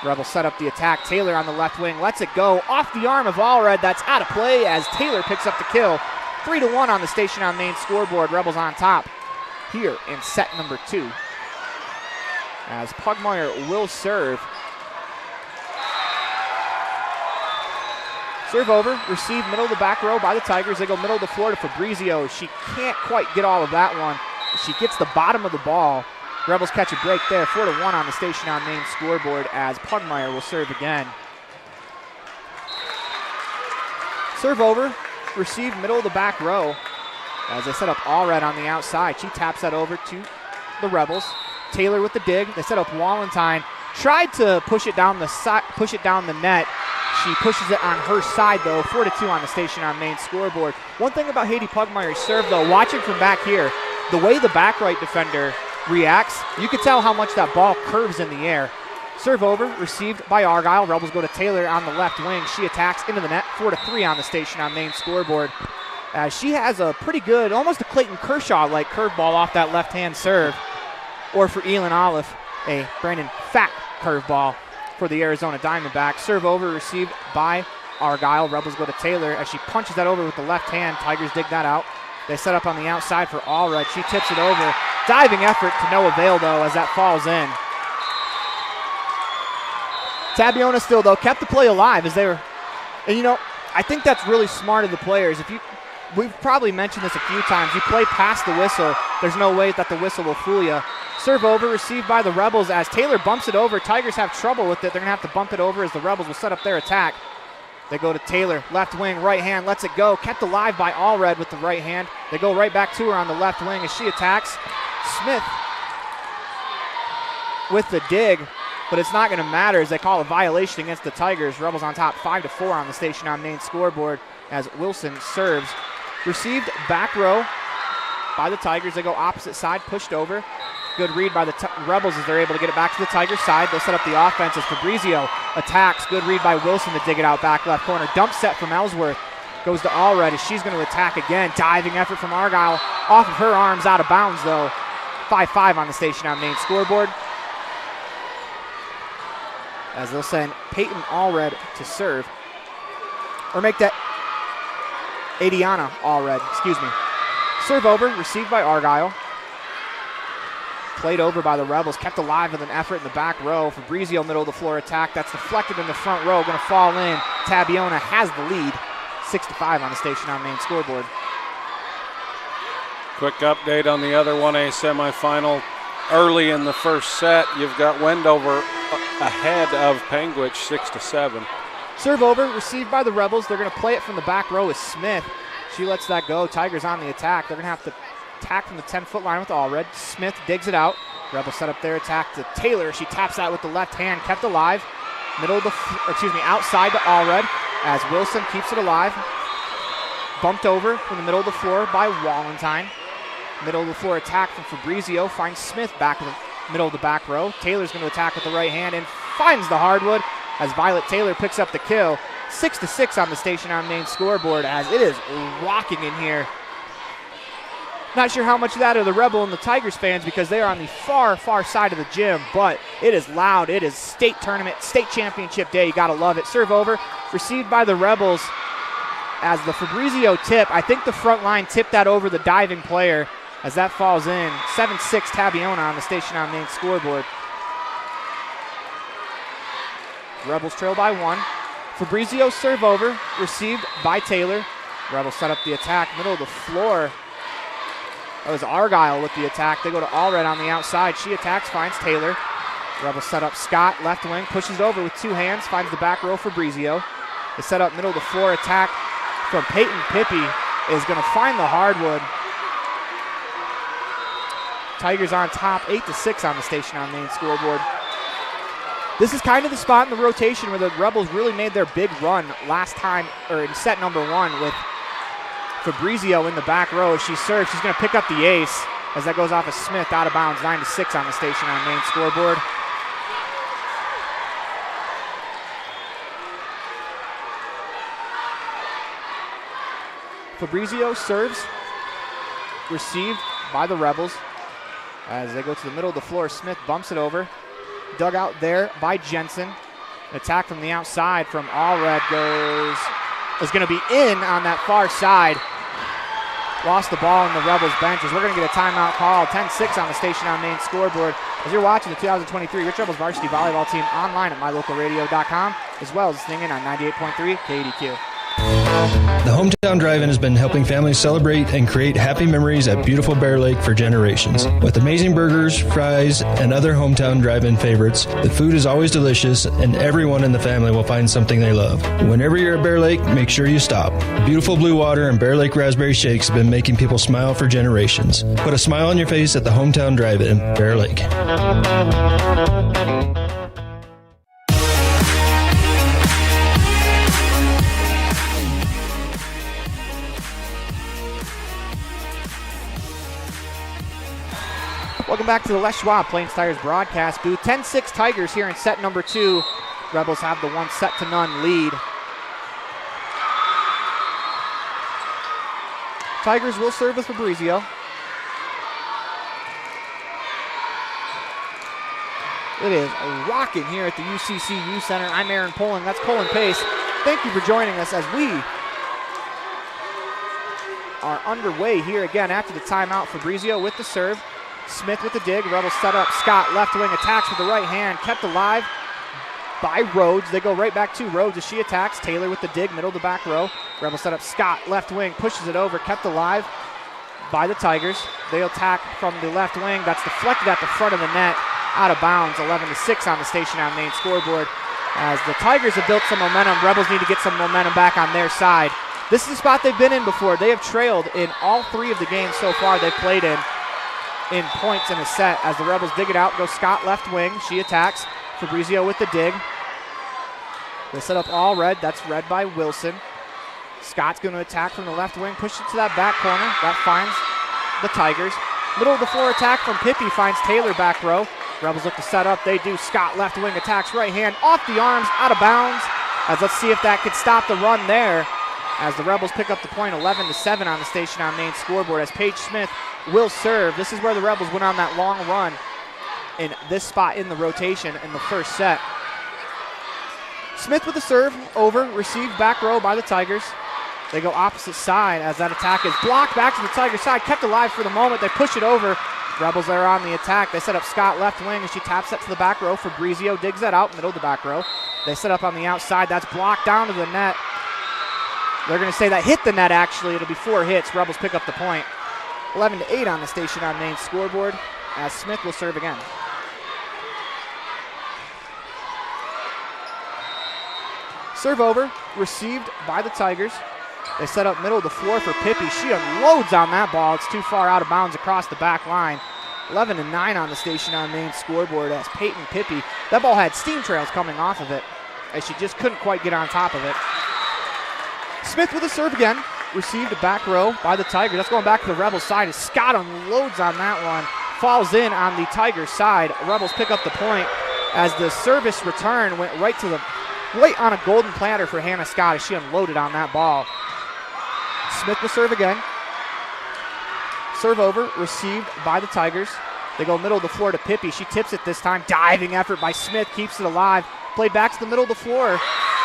Rebels set up the attack. Taylor on the left wing lets it go off the arm of Allred. That's out of play as Taylor picks up the kill. 3-1 on the Station on Main scoreboard. Rebels on top here in set number 2. As Pugmire will serve. Serve over, receive middle of the back row by the Tigers. They go middle of the floor to Fabrizio. She can't quite get all of that one. She gets the bottom of the ball. Rebels catch a break there. 4-1 on the Station on Main scoreboard as Pugmire will serve again. Serve over, receive middle of the back row as they set up Allred on the outside. She taps that over to the Rebels. Taylor with the dig. They set up Walentine. Tried to push it down the net. She pushes it on her side though. 4-2 on the Station on Main scoreboard. One thing about Haiti Pugmire's serve though, watching from back here, the way the back right defender reacts, you can tell how much that ball curves in the air. Serve over, received by Argyle. Rebels go to Taylor on the left wing. She attacks into the net. 4-3 on the Station on Main scoreboard. She has a pretty good, almost a Clayton Kershaw-like curveball off that left-hand serve. Or for Elin Olive, a Brandon Fack curveball for the Arizona Diamondbacks. Serve over, received by Argyle. Rebels go to Taylor as she punches that over with the left hand. Tigers dig that out. They set up on the outside for Allred. She tips it over. Diving effort to no avail, though, as that falls in. Tabiona still, though, kept the play alive as they were. And, you know, I think that's really smart of the players. We've probably mentioned this a few times. You play past the whistle, there's no way that the whistle will fool you. Serve over, received by the Rebels as Taylor bumps it over. Tigers have trouble with it. They're going to have to bump it over as the Rebels will set up their attack. They go to Taylor, left wing, right hand, lets it go. Kept alive by Allred with the right hand. They go right back to her on the left wing as she attacks. Smith with the dig, but it's not going to matter as they call a violation against the Tigers. Rebels on top 5-4 on the Station on Main scoreboard as Wilson serves. Received back row by the Tigers. They go opposite side, pushed over. Good read by the Rebels as they're able to get it back to the Tigers side. They'll set up the offense as Fabrizio attacks. Good read by Wilson to dig it out back left corner. Dump set from Ellsworth. Goes to Allred as she's going to attack again. Diving effort from Argyle. Off of her arms, out of bounds though. 5-5 on the Station on Main scoreboard. As they'll send Peyton Allred to serve. Or make that Adiana Allred, excuse me. Serve over, received by Argyle. Played over by the Rebels, kept alive with an effort in the back row. Fabrizio, middle of the floor attack. That's deflected in the front row, going to fall in. Tabiona has the lead, 6-5 on the Station on Main scoreboard. Quick update on the other 1A semifinal. Early in the first set, you've got Wendover ahead of Panguitch, 6-7. Serve over, received by the Rebels. They're going to play it from the back row with Smith. She lets that go. Tigers on the attack. They're going to have to attack from the 10-foot line with Allred. Smith digs it out. Rebels set up their attack to Taylor. She taps that with the left hand, kept alive. Outside to Allred as Wilson keeps it alive. Bumped over from the middle of the floor by Wallentine. Middle of the floor attack from Fabrizio. Finds Smith back in the middle of the back row. Taylor's going to attack with the right hand and finds the hardwood as Violet Taylor picks up the kill. 6-6 on the Station on Main scoreboard as it is rocking in here. Not sure how much of that are the Rebel and the Tigers fans because they are on the far, far side of the gym, but it is loud. It is state tournament, state championship day. You got to love it. Serve over, received by the Rebels as the Fabrizio tip. I think the front line tipped that over the diving player as that falls in. 7-6 Tabiona on the Station on Main scoreboard. Rebels trail by 1. Fabrizio serve over, received by Taylor. Rebels set up the attack, middle of the floor. That was Argyle with the attack. They go to Allred on the outside. She attacks, finds Taylor. Rebels set up Scott, left wing, pushes over with 2 hands, finds the back row Fabrizio. They set up middle of the floor attack from Peyton Pippi is going to find the hardwood. Tigers on top, 8-6 on the Station on Main scoreboard. This is kind of the spot in the rotation where the Rebels really made their big run last time, or in set number 1 with Fabrizio in the back row. She serves, she's going to pick up the ace as that goes off of Smith, out of bounds, 9-6 on the Station on Main scoreboard. Fabrizio serves, received by the Rebels. As they go to the middle of the floor, Smith bumps it over. Dug out there by Jensen. Attack from the outside from Allred is going to be in on that far side. Lost the ball in the Rebels benches. We're going to get a timeout call. 10-6 on the Station on Main scoreboard. As you're watching the 2023 Rich Rebels varsity volleyball team online at mylocalradio.com, as well as listening in on 98.3 KDQ. The Hometown Drive-In has been helping families celebrate and create happy memories at beautiful Bear Lake for generations. With amazing burgers, fries, and other Hometown Drive-In favorites, the food is always delicious and everyone in the family will find something they love. Whenever you're at Bear Lake, make sure you stop. Beautiful blue water and Bear Lake raspberry shakes have been making people smile for generations. Put a smile on your face at the Hometown Drive-In, Bear Lake. Welcome back to the Les Schwab Plains Tires broadcast booth. 10-6 Tigers here in set number 2. Rebels have the 1-0 lead. Tigers will serve with Fabrizio. It is rocking here at the UCCU Center. I'm Aaron Poling. That's Colin Pace. Thank you for joining us as we are underway here again after the timeout. Fabrizio with the serve. Smith with the dig. Rebels set up. Scott left wing attacks with the right hand. Kept alive by Rhodes. They go right back to Rhodes as she attacks. Taylor with the dig, middle of the back row. Rebels set up. Scott left wing pushes it over. Kept alive by the Tigers. They attack from the left wing. That's deflected at the front of the net. Out of bounds. 11-6 on the Station on Main scoreboard. As the Tigers have built some momentum, Rebels need to get some momentum back on their side. This is a spot they've been in before. They have trailed in all 3 of the games so far they've played in points in a set. As the Rebels dig it out, goes Scott left wing. She attacks. Fabrizio with the dig. They set up Allred. That's read by Wilson. Scott's going to attack from the left wing. Push it to that back corner. That finds the Tigers. Middle of the floor attack from Pippi finds Taylor back row. Rebels look to set up. They do. Scott left wing attacks right hand off the arms, out of bounds. As let's see if that could stop the run there. As the Rebels pick up the point, 11-7 on the Station on Main scoreboard. As Paige Smith will serve. This is where the Rebels went on that long run in this spot in the rotation in the first set. Smith with the serve over, received back row by the Tigers. They go opposite side as that attack is blocked back to the Tigers side, kept alive for the moment. They push it over. Rebels are on the attack. They set up Scott left wing as she taps that to the back row. Fabrizio digs that out, middle of the back row. They set up on the outside. That's blocked down to the net. They're going to say that hit the net, actually. It'll be 4 hits. Rebels pick up the point. 11-8 on the Station on Main scoreboard as Smith will serve again. Serve over, received by the Tigers. They set up middle of the floor for Pippi. She unloads on that ball. It's too far out of bounds across the back line. 11-9 on the Station on Main scoreboard as Peyton Pippi. That ball had steam trails coming off of it as she just couldn't quite get on top of it. Smith with a serve again. Received a back row by the Tigers. That's going back to the Rebels side as Scott unloads on that one. Falls in on the Tigers side. Rebels pick up the point as the service return went right on a golden platter for Hannah Scott as she unloaded on that ball. Smith will serve again. Serve over, received by the Tigers. They go middle of the floor to Pippi. She tips it this time. Diving effort by Smith, keeps it alive. Played back to the middle of the floor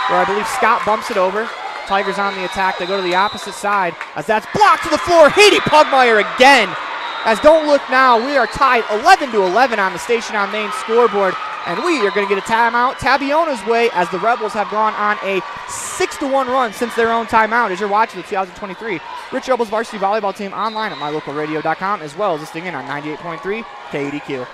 where I believe Scott bumps it over. Tigers on the attack. They go to the opposite side as that's blocked to the floor. Haiti Pugmire again. As don't look now, we are tied 11-11 on the Station on Main scoreboard. And we are going to get a timeout Tabiona's way as the Rebels have gone on a 6-1 run since their own timeout as you're watching the 2023 Rich Rebels varsity volleyball team online at mylocalradio.com as well as listening in on 98.3 KADQ.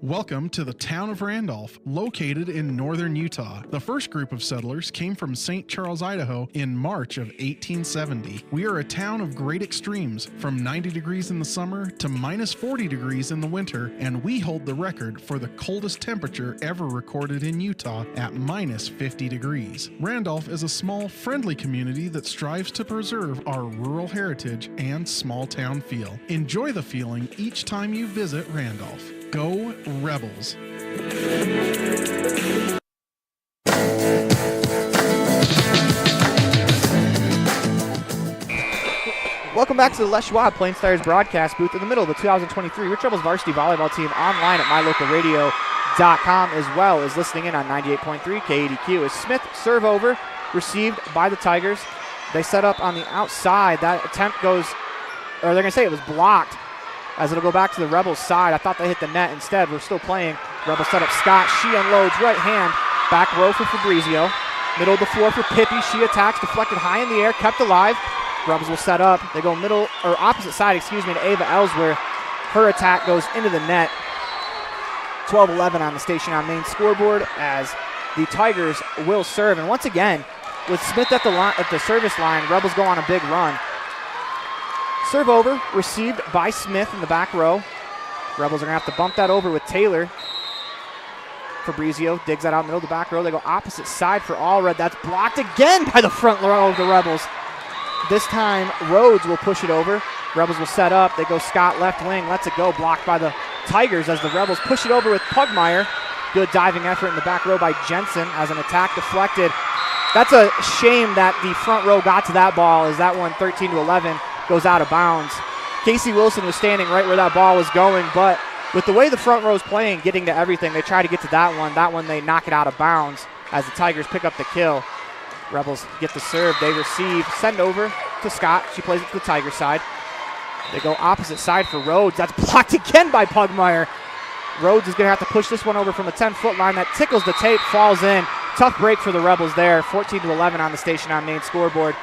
Welcome to the town of Randolph, located in northern Utah. The first group of settlers came from St. Charles, Idaho in March of 1870. We are a town of great extremes, from 90 degrees in the summer to minus 40 degrees in the winter, and we hold the record for the coldest temperature ever recorded in Utah at minus 50 degrees. Randolph is a small, friendly community that strives to preserve our rural heritage and small town feel. Enjoy the feeling each time you visit Randolph. Go Rebels! Welcome back to the Les Schwab Plain Stars broadcast booth in the middle of the 2023 Rich Rebels varsity volleyball team online at mylocalradio.com as well as listening in on 98.3 KADQ. As Smith serve over, received by the Tigers. They set up on the outside. That attempt goes, or they're going to say it was blocked. As it'll go back to the Rebels side. I thought they hit the net. Instead, we're still playing. Rebels set up Scott. She unloads right hand. Back row for Fabrizio. Middle of the floor for Pippi. She attacks, deflected high in the air, kept alive. Rebels will set up. They go middle, or opposite side, to Ava Ellsworth. Her attack goes into the net. 12-11 on the Station on Main scoreboard as the Tigers will serve. And once again, with Smith at the service line, Rebels go on a big run. Serve over, received by Smith in the back row. Rebels are going to have to bump that over with Taylor. Fabrizio digs that out middle of the back row. They go opposite side for Allred. That's blocked again by the front row of the Rebels. This time, Rhodes will push it over. Rebels will set up. They go Scott left wing, lets it go. Blocked by the Tigers as the Rebels push it over with Pugmire. Good diving effort in the back row by Jensen as an attack deflected. That's a shame that the front row got to that ball as that one 13-11. Goes out of bounds. Casey Wilson was standing right where that ball was going, but with the way the front row is playing, getting to everything, they try to get to that one. That one they knock it out of bounds as the Tigers pick up the kill. Rebels get the serve. They receive, send over to Scott. She plays it to the Tiger side. They go opposite side for Rhodes. That's blocked again by Pugmire. Rhodes is going to have to push this one over from the 10-foot line. That tickles the tape, falls in. Tough break for the Rebels there. 14-11 on the Station on Main scoreboard.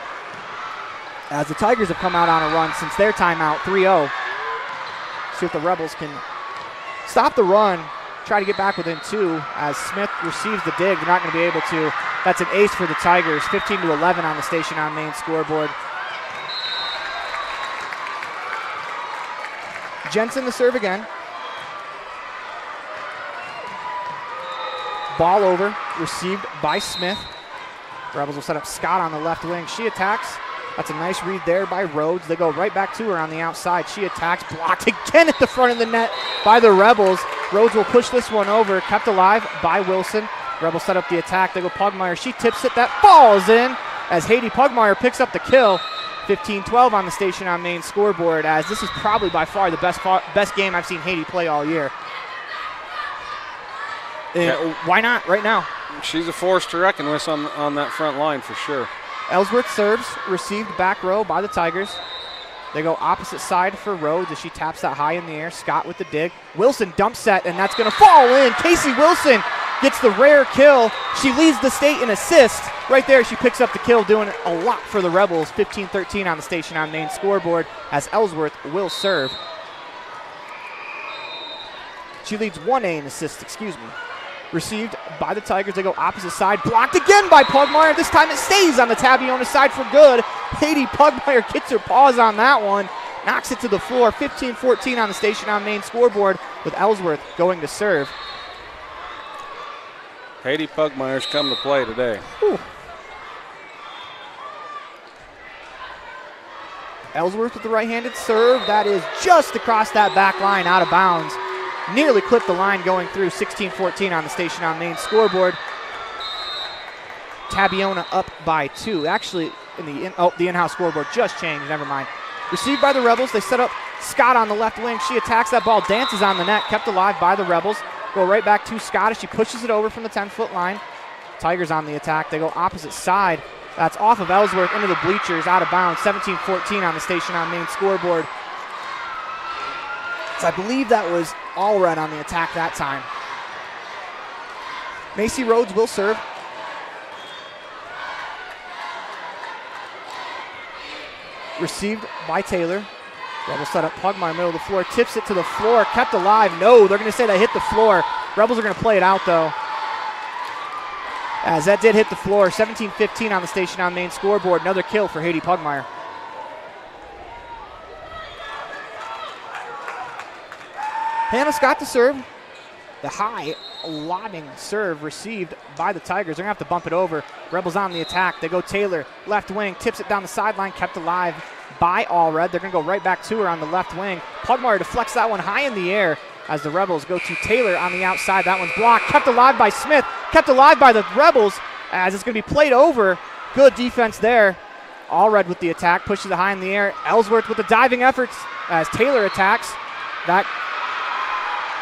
As the Tigers have come out on a run since their timeout, 3-0. See if the Rebels can stop the run, try to get back within 2 as Smith receives the dig. They're not going to be able to. That's an ace for the Tigers, 15-11 on the Station on Main scoreboard. Jensen the serve again. Ball over, received by Smith. Rebels will set up Scott on the left wing. She attacks. That's a nice read there by Rhodes. They go right back to her on the outside. She attacks, blocked again at the front of the net by the Rebels. Rhodes will push this one over, kept alive by Wilson. Rebels set up the attack. They go Pugmire. She tips it. That falls in as Haiti Pugmire picks up the kill. 15-12 on the Station on Main scoreboard, as this is probably by far the best game I've seen Haiti play all year. Why not right now? She's a force to reckon with on that front line for sure. Ellsworth serves, received back row by the Tigers. They go opposite side for Rhodes as she taps that high in the air. Scott with the dig. Wilson dump set, and that's going to fall in. Casey Wilson gets the rare kill. She leads the state in assists. Right there, she picks up the kill, doing a lot for the Rebels. 15-13 on the Station on Main scoreboard as Ellsworth will serve. She leads 1A in assists, Received by the Tigers. They go opposite side. Blocked again by Pugmire. This time it stays on the Tabiona side for good. Haiti Pugmire gets her paws on that one. Knocks it to the floor. 15-14 on the Station on Main scoreboard with Ellsworth going to serve. Haiti Pugmire's come to play today. Whew. Ellsworth with the right-handed serve. That is just across that back line, out of bounds. Nearly clipped the line going through. 16-14 on the Station on Main scoreboard. Tabiona up by 2. Actually, the in-house scoreboard just changed. Never mind. Received by the Rebels. They set up Scott on the left wing. She attacks that ball, dances on the net, kept alive by the Rebels. Go right back to Scott as she pushes it over from the 10-foot line. Tigers on the attack. They go opposite side. That's off of Ellsworth into the bleachers, out of bounds. 17-14 on the Station on Main scoreboard. So I believe that was Orem on the attack that time. Macy Rhodes will serve. Received by Taylor. Rebels set up Pugmire, middle of the floor, tips it to the floor, kept alive. No, they're going to say that hit the floor. Rebels are going to play it out, though, as that did hit the floor. 17-15 on the Station on Main scoreboard. Another kill for Haiti Pugmire. Hannah Scott to serve. The high, lobbing serve received by the Tigers. They're going to have to bump it over. Rebels on the attack. They go Taylor, left wing, tips it down the sideline, kept alive by Allred. They're going to go right back to her on the left wing. Pugmire deflects that one high in the air as the Rebels go to Taylor on the outside. That one's blocked. Kept alive by Smith. Kept alive by the Rebels as it's going to be played over. Good defense there. Allred with the attack, pushes it high in the air. Ellsworth with the diving efforts as Taylor attacks.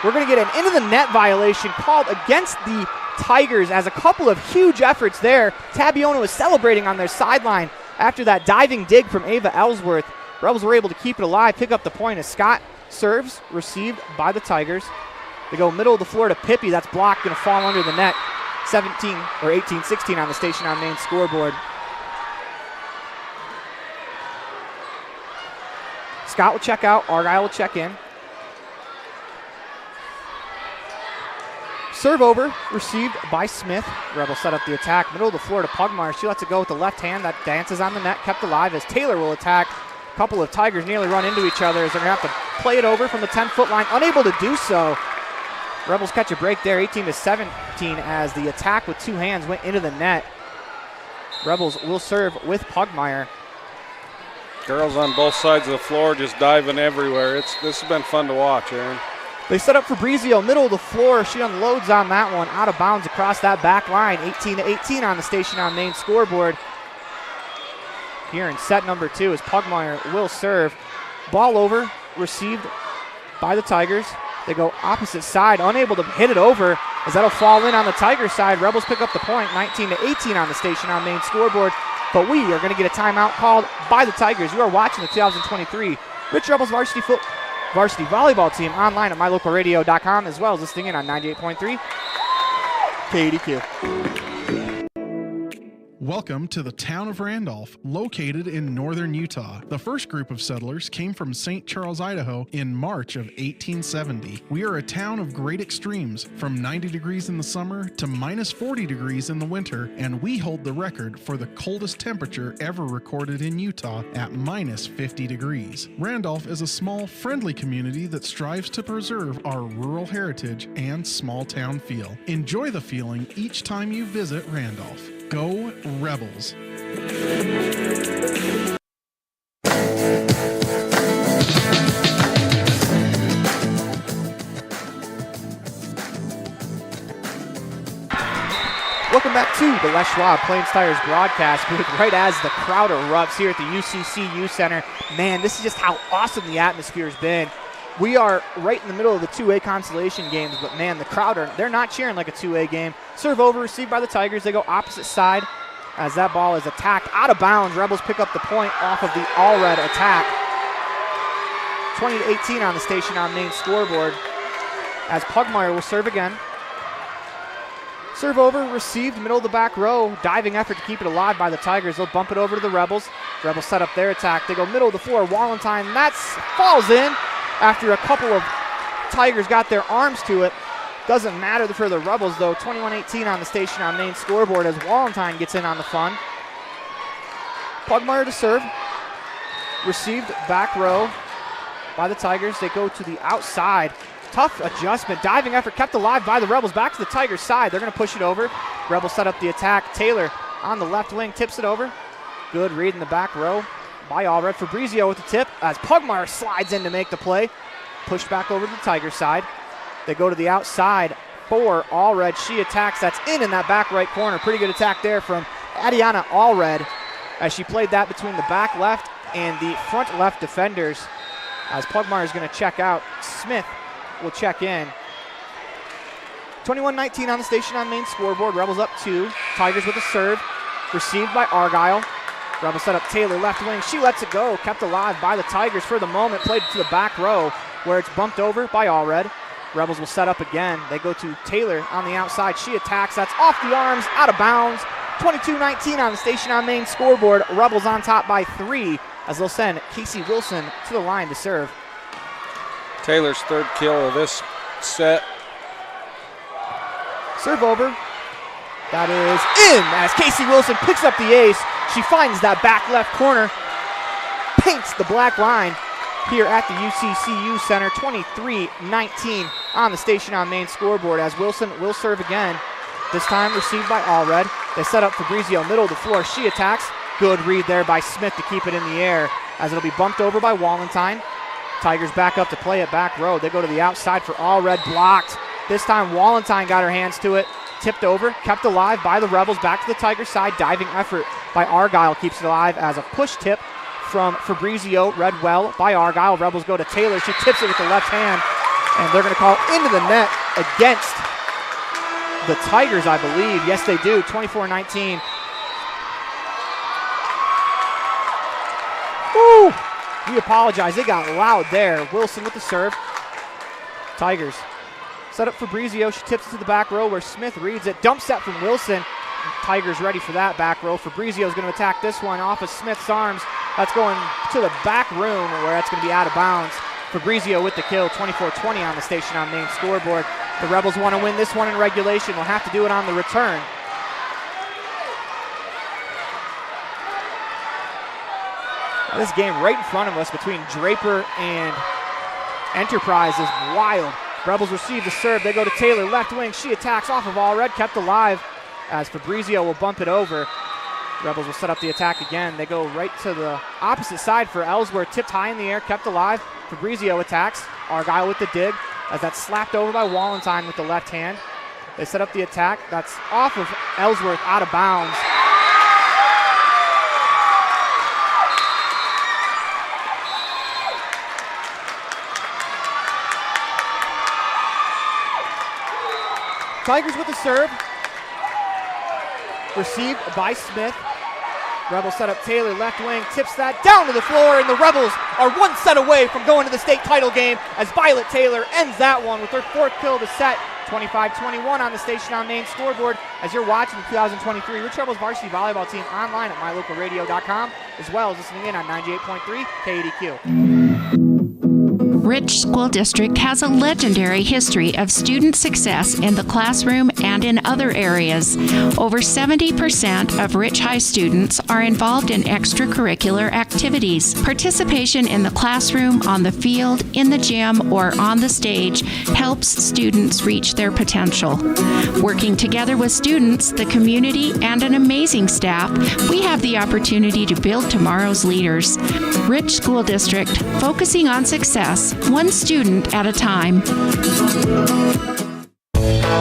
We're going to get an into the net violation called against the Tigers as a couple of huge efforts there. Tabiona was celebrating on their sideline after that diving dig from Ava Ellsworth. Rebels were able to keep it alive, pick up the point as Scott serves, received by the Tigers. They go middle of the floor to Pippi. That's blocked, going to fall under the net. 18-16 on the Station on Main scoreboard. Scott will check out. Argyle will check in. Serve over, received by Smith. Rebels set up the attack. Middle of the floor to Pugmire. She lets it go with the left hand. That dances on the net, kept alive as Taylor will attack. A couple of Tigers nearly run into each other as they're going to have to play it over from the 10-foot line. Unable to do so. Rebels catch a break there, 18-17, as the attack with two hands went into the net. Rebels will serve with Pugmire. Girls on both sides of the floor just diving everywhere. This has been fun to watch, Aaron. They set up Fabrizio, middle of the floor. She unloads on that one, out of bounds across that back line. 18-18 on the Station on Main scoreboard. Here in set number 2 as Pugmire will serve. Ball over, received by the Tigers. They go opposite side, unable to hit it over as that'll fall in on the Tiger side. Rebels pick up the point, 19-18 on the Station on Main scoreboard. But we are going to get a timeout called by the Tigers. You are watching the 2023 Rich Rebels varsity volleyball team online at mylocalradio.com, as well as listening in on 98.3 KDQ. Welcome to the town of Randolph, located in northern Utah. The first group of settlers came from St. Charles, Idaho in March of 1870. We are a town of great extremes, from 90 degrees in the summer to minus 40 degrees in the winter, and we hold the record for the coldest temperature ever recorded in Utah at minus 50 degrees. Randolph is a small, friendly community that strives to preserve our rural heritage and small town feel. Enjoy the feeling each time you visit Randolph. Go Rebels! to the Les Schwab Plains Tires broadcast booth right as the crowd erupts here at the UCCU Center. Man, this is just how awesome the atmosphere has been. We are right in the middle of the 2A consolation games, but man, the crowd, they're not cheering like a 2A game. Serve over, received by the Tigers. They go opposite side as that ball is attacked out of bounds. Rebels pick up the point off of the all-red attack. 20-18 on the station on main scoreboard as Pugmire will serve again. Serve over, received, middle of the back row. Diving effort to keep it alive by the Tigers. They'll bump it over to the Rebels. Rebels set up their attack. They go middle of the floor. Wallentine, that falls in after a couple of Tigers got their arms to it. Doesn't matter for the Rebels, though. 21-18 on the station on main scoreboard as Wallentine gets in on the fun. Pugmire to serve. Received back row by the Tigers. They go to the outside. Tough adjustment. Diving effort kept alive by the Rebels. Back to the Tigers' side. They're going to push it over. Rebels set up the attack. Taylor on the left wing tips it over. Good read in the back row by Allred. Fabrizio with the tip as Pugmire slides in to make the play. Pushed back over to the Tigers' side. They go to the outside for Allred. She attacks. That's in that back right corner. Pretty good attack there from Adiana Allred as she played that between the back left and the front left defenders. As Pugmire is going to check out, Smith will check in. 21-19 on the station on main scoreboard. Rebels up 2. Tigers with a serve. Received by Argyle. Rebels set up Taylor left wing. She lets it go. Kept alive by the Tigers for the moment. Played it to the back row where it's bumped over by Allred. Rebels will set up again. They go to Taylor on the outside. She attacks. That's off the arms, out of bounds. 22-19 on the station on main scoreboard. Rebels on top by 3 as they'll send Casey Wilson to the line to serve. Taylor's third kill of this set. Serve over. That is in as Casey Wilson picks up the ace. She finds that back left corner. Paints the black line here at the UCCU Center. 23-19 on the station on main scoreboard as Wilson will serve again. This time received by Allred. They set up Fabrizio middle of the floor. She attacks. Good read there by Smith to keep it in the air as it'll be bumped over by Wallentine. Tigers back up to play it back row. They go to the outside for Allred, blocked. This time Wallentine got her hands to it. Tipped over, kept alive by the Rebels. Back to the Tigers side. Diving effort by Argyle keeps it alive as a push tip from Fabrizio. Read well by Argyle. Rebels go to Taylor. She tips it with the left hand. And they're going to call into the net against the Tigers, I believe. Yes, they do. 24-19. Woo! We apologize. It got loud there. Wilson with the serve. Tigers set up Fabrizio. She tips it to the back row where Smith reads it. Dump set from Wilson. Tigers ready for that back row. Fabrizio is going to attack this one off of Smith's arms. That's going to the back room where that's going to be out of bounds. Fabrizio with the kill. 24-20 on the station on main scoreboard. The Rebels want to win this one in regulation. They'll have to do it on the return. This game right in front of us between Draper and Enterprise is wild. Rebels receive the serve. They go to Taylor, left wing. She attacks off of Allred, kept alive as Fabrizio will bump it over. Rebels will set up the attack again. They go right to the opposite side for Ellsworth. Tipped high in the air, kept alive. Fabrizio attacks. Argyle with the dig as that's slapped over by Wallentine with the left hand. They set up the attack. That's off of Ellsworth, out of bounds. Tigers with the serve. Received by Smith. Rebels set up Taylor, left wing, tips that down to the floor, and the Rebels are one set away from going to the state title game as Violet Taylor ends that one with her 4th kill of the set. 25-21 on the station on main scoreboard as you're watching the 2023 Rich Rebels varsity volleyball team online at mylocalradio.com as well as listening in on 98.3 KADQ. Rich School District has a legendary history of student success in the classroom and in other areas. Over 70% of Rich High students are involved in extracurricular activities. Participation in the classroom, on the field, in the gym, or on the stage helps students reach their potential. Working together with students, the community, and an amazing staff, we have the opportunity to build tomorrow's leaders. Rich School District, focusing on success, one student at a time.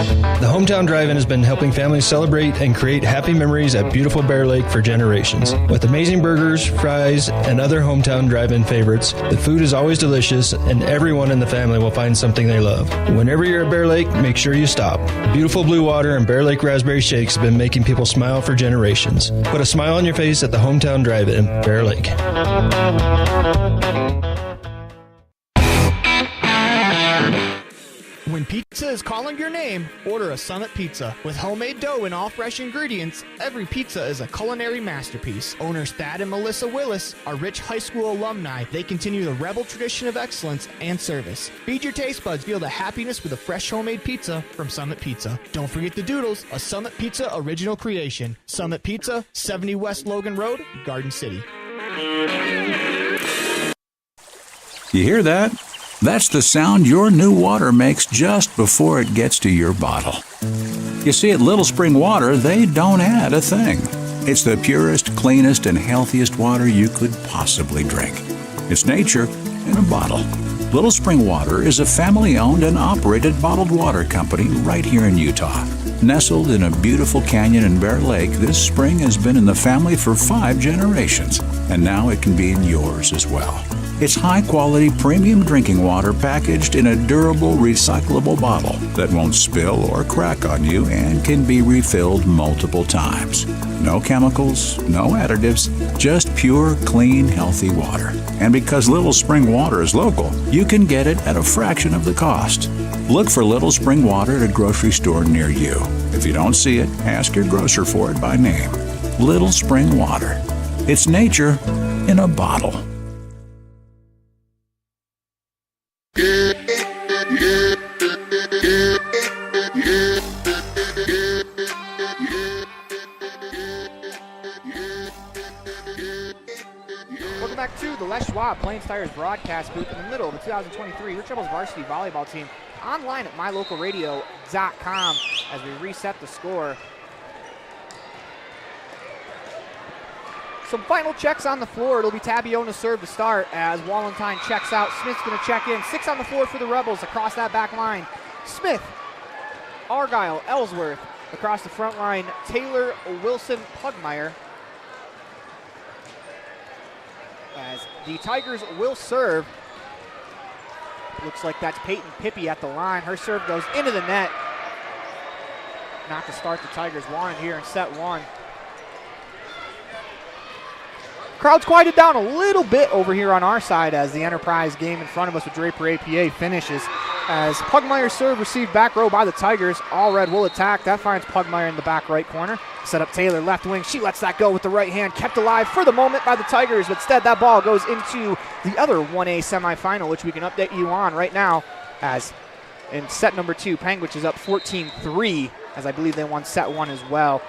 The Hometown Drive-In has been helping families celebrate and create happy memories at beautiful Bear Lake for generations. With amazing burgers, fries, and other Hometown Drive-In favorites, the food is always delicious and everyone in the family will find something they love. Whenever you're at Bear Lake, make sure you stop. Beautiful blue water and Bear Lake raspberry shakes have been making people smile for generations. Put a smile on your face at the Hometown Drive-In, Bear Lake. When pizza is calling your name, order a Summit Pizza. With homemade dough and all fresh ingredients, every pizza is a culinary masterpiece. Owners Thad and Melissa Willis are rich high school alumni. They continue the Rebel tradition of excellence and service. Feed your taste buds, feel the happiness with a fresh homemade pizza from Summit Pizza. Don't forget the Doodles, a Summit Pizza original creation. Summit Pizza, 70 West Logan Road, Garden City. You hear that? That's the sound your new water makes just before it gets to your bottle. You see, at Little Spring Water, they don't add a thing. It's the purest, cleanest, and healthiest water you could possibly drink. It's nature in a bottle. Little Spring Water is a family-owned and operated bottled water company right here in Utah. Nestled in a beautiful canyon in Bear Lake, this spring has been in the family for 5 generations, and now it can be in yours as well. It's high-quality premium drinking water packaged in a durable, recyclable bottle that won't spill or crack on you and can be refilled multiple times. No chemicals, no additives, just pure, clean, healthy water. And because Little Spring Water is local, you can get it at a fraction of the cost. Look for Little Spring Water at a grocery store near you. If you don't see it, ask your grocer for it by name. Little Spring Water. It's nature in a bottle. Welcome back to the Les Schwab Plains Tires broadcast booth in the middle of the 2023 Rich Rebels varsity volleyball team. Online at mylocalradio.com as we reset the score. Some final checks on the floor. It'll be Tabiona serve to start as Wallentyne checks out. Smith's going to check in. 6 on the floor for the Rebels across that back line. Smith, Argyle, Ellsworth. Across the front line, Taylor, Wilson, Pugmire. As the Tigers will serve. Looks like that's Peyton Pippi at the line. Her serve goes into the net. Not to start the Tigers wanted here in set 1. Crowd's quieted down a little bit over here on our side as the Enterprise game in front of us with Draper APA finishes. As Pugmire's serve received back row by the Tigers. All Red will attack. That finds Pugmire in the back right corner. Set up Taylor left wing. She lets that go with the right hand. Kept alive for the moment by the Tigers, but instead that ball goes into the other 1A semifinal, which we can update you on right now. As in set number 2, Panguitch is up 14-3, as I believe they won set 1 as well.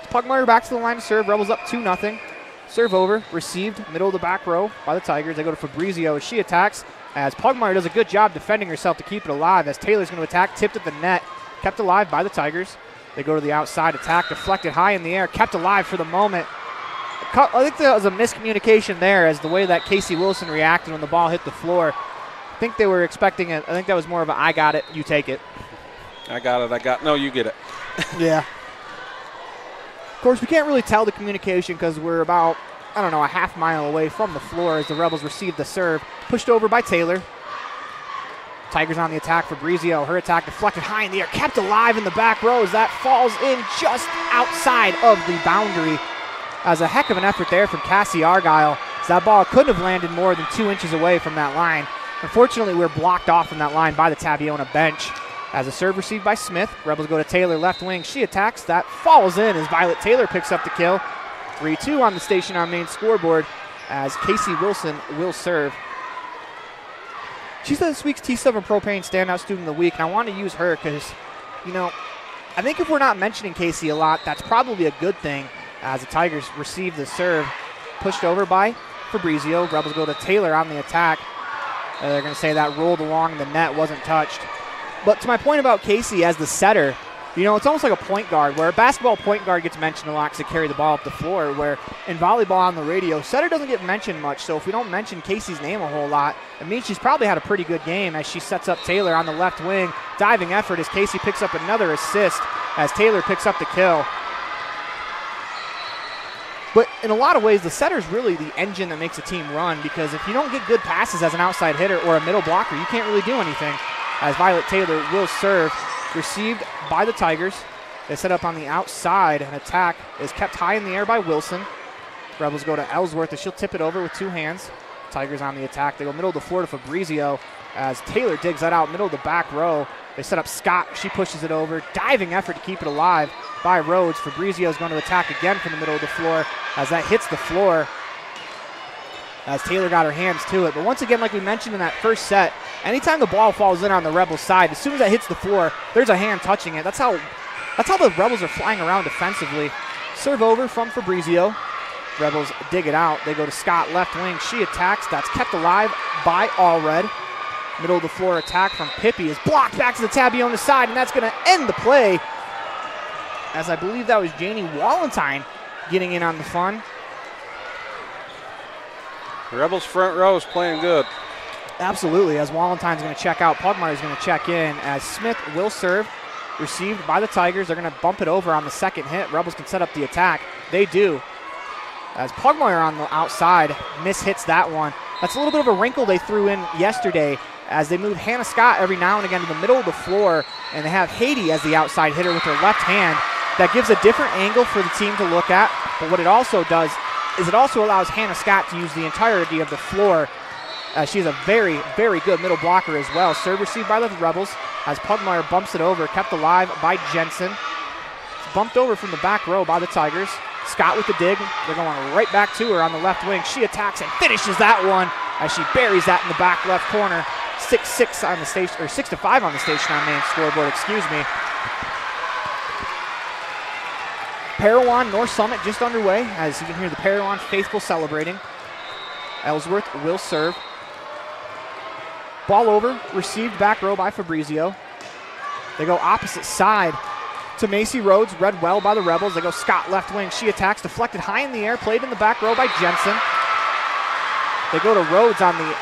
Pugmire back to the line to serve. Rebels up 2-0. Serve over, received, middle of the back row by the Tigers. They go to Fabrizio as she attacks, as Pugmire does a good job defending herself to keep it alive, as Taylor's going to attack, tipped at the net, kept alive by the Tigers. They go to the outside attack, deflected high in the air, kept alive for the moment. I think there was a miscommunication there as the way that Casey Wilson reacted when the ball hit the floor. I think they were expecting it. I think that was more of a I got it, you take it. I got it, no, you get it. Yeah. Of course, we can't really tell the communication because we're about, a half mile away from the floor as the Rebels receive the serve. Pushed over by Taylor. Tigers on the attack. Fabrizio, her attack deflected high in the air, kept alive in the back rows. That falls in just outside of the boundary. As a heck of an effort there from Cassie Argyle. As that ball couldn't have landed more than 2 inches away from that line. Unfortunately, we're blocked off from that line by the Tabiona bench. As a serve received by Smith, Rebels go to Taylor left wing. She attacks. That falls in as Violet Taylor picks up the kill. 3-2 on the station on main scoreboard as Casey Wilson will serve. She's this week's T7 Propane Standout Student of the Week, and I want to use her because, I think if we're not mentioning Casey a lot, that's probably a good thing as the Tigers receive the serve. Pushed over by Fabrizio. Rebels go to Taylor on the attack. They're going to say that rolled along the net, wasn't touched. But to my point about Casey as the setter, You know, it's almost like a point guard, where a basketball point guard gets mentioned a lot because they carry the ball up the floor, where in volleyball on the radio, setter doesn't get mentioned much. So if we don't mention Casey's name a whole lot, it means she's probably had a pretty good game as she sets up Taylor on the left wing. Diving effort as Casey picks up another assist as Taylor picks up the kill. But in a lot of ways, the setter is really the engine that makes a team run, because if you don't get good passes as an outside hitter or a middle blocker, you can't really do anything. As Violet Taylor will serve, received by the Tigers. They set up on the outside. An attack is kept high in the air by Wilson. Rebels go to Ellsworth as she'll tip it over with two hands. Tigers on the attack. They go middle of the floor to Fabrizio as Taylor digs that out middle of the back row. They set up Scott. She pushes it over. Diving effort to keep it alive by Rhodes. Fabrizio is going to attack again from the middle of the floor as that hits the floor as Taylor got her hands to it. But once again, like we mentioned in that first set, anytime the ball falls in on the Rebels side, as soon as that hits the floor, there's a hand touching it. That's how the Rebels are flying around defensively. Serve over from Fabrizio. Rebels dig it out. They go to Scott, left wing. She attacks. That's kept alive by Allred. Middle of the floor attack from Pippi is blocked back to the Tabiona side, and that's going to end the play, as I believe that was Janie Walentine getting in on the fun. The Rebels front row is playing good. Absolutely, as Walentine's going to check out. Pugmire's going to check in as Smith will serve. Received by the Tigers. They're going to bump it over on the second hit. Rebels can set up the attack. They do. As Pugmire on the outside mishits that one. That's a little bit of a wrinkle they threw in yesterday as they move Hannah Scott every now and again to the middle of the floor, and they have Haiti as the outside hitter with her left hand. That gives a different angle for the team to look at, but what it also does is it also allows Hannah Scott to use the entirety of the floor. She's a very, very good middle blocker as well. Serve received by the Rebels as Pugmire bumps it over, kept alive by Jensen. It's bumped over from the back row by the Tigers. Scott with the dig. They're going right back to her on the left wing. She attacks and finishes that one as she buries that in the back left corner. 6-6 on the station, or 6-5 on the station on main scoreboard, excuse me. Parowan North Summit just underway, as you can hear the Parowan faithful celebrating. Ellsworth will serve. Ball over, received back row by Fabrizio. They go opposite side to Macy Rhodes, read well by the Rebels. They go Scott left wing. She attacks, deflected high in the air, played in the back row by Jensen. They go to Rhodes on the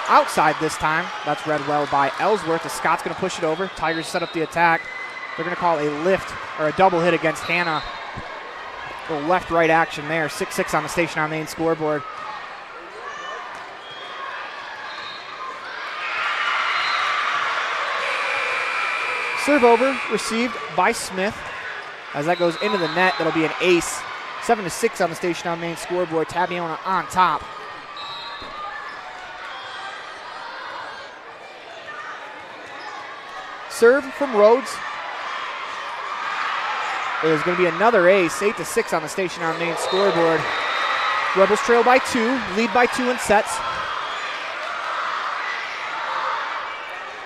outside this time. That's read well by Ellsworth as Scott's going to push it over. Tigers set up the attack. They're going to call a lift or a double hit against Hannah. A little left-right action there. 6-6 on the station on main scoreboard. Serve over, received by Smith. As that goes into the net, that'll be an ace. 7-6 on the station on main scoreboard. Tabiona on top. Serve from Rhodes. There's going to be another ace. 8-6 on the station on main scoreboard. Rebels trail by 2, lead by 2 in sets.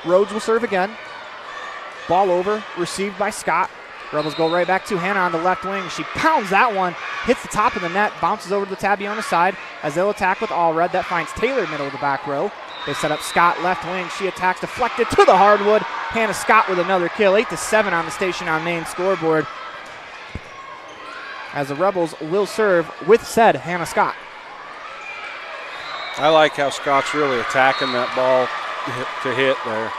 Rhodes will serve again. Ball over, received by Scott. Rebels go right back to Hannah on the left wing. She pounds that one, hits the top of the net, bounces over to the Tabiona side as they'll attack with Allred. That finds Taylor middle of the back row. They set up Scott left wing. She attacks, deflected to the hardwood. Hannah Scott with another kill. 8-7 on the station on main scoreboard. As the Rebels will serve with said Hannah Scott. I like how Scott's really attacking that ball to hit there.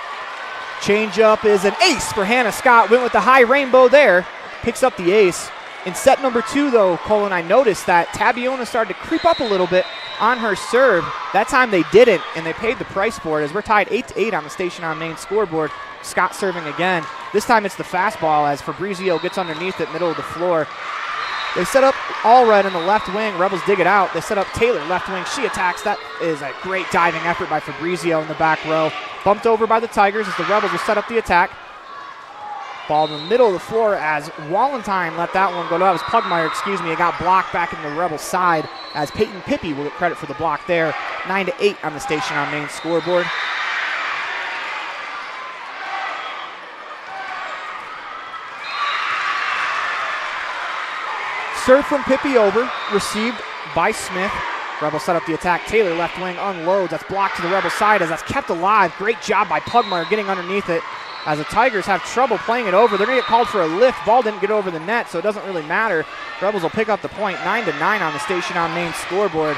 Change-up is an ace for Hannah Scott. Went with the high rainbow there. Picks up the ace. In set number 2, though, Colin, I noticed that Tabiona started to creep up a little bit on her serve. That time they didn't, and they paid the price for it as we're tied 8-8 on the station on main scoreboard. Scott serving again. This time it's the fastball as Fabrizio gets underneath it, middle of the floor. They set up Allred in the left wing. Rebels dig it out. They set up Taylor left wing. She attacks. That is a great diving effort by Fabrizio in the back row. Bumped over by the Tigers as the Rebels will set up the attack. Ball in the middle of the floor as Walentine let that one go. That was Pugmire, excuse me. It got blocked back in the Rebels side as Peyton Pippi will get credit for the block there. 9-8 on the station on main scoreboard. Serve from Pippi over, received by Smith. Rebels set up the attack. Taylor left wing unloads. That's blocked to the Rebel side as that's kept alive. Great job by Pugmire getting underneath it. as the Tigers have trouble playing it over. They're going to get called for a lift. Ball didn't get over the net, so it doesn't really matter. Rebels will pick up the point, 9-9 on the Station on Main scoreboard.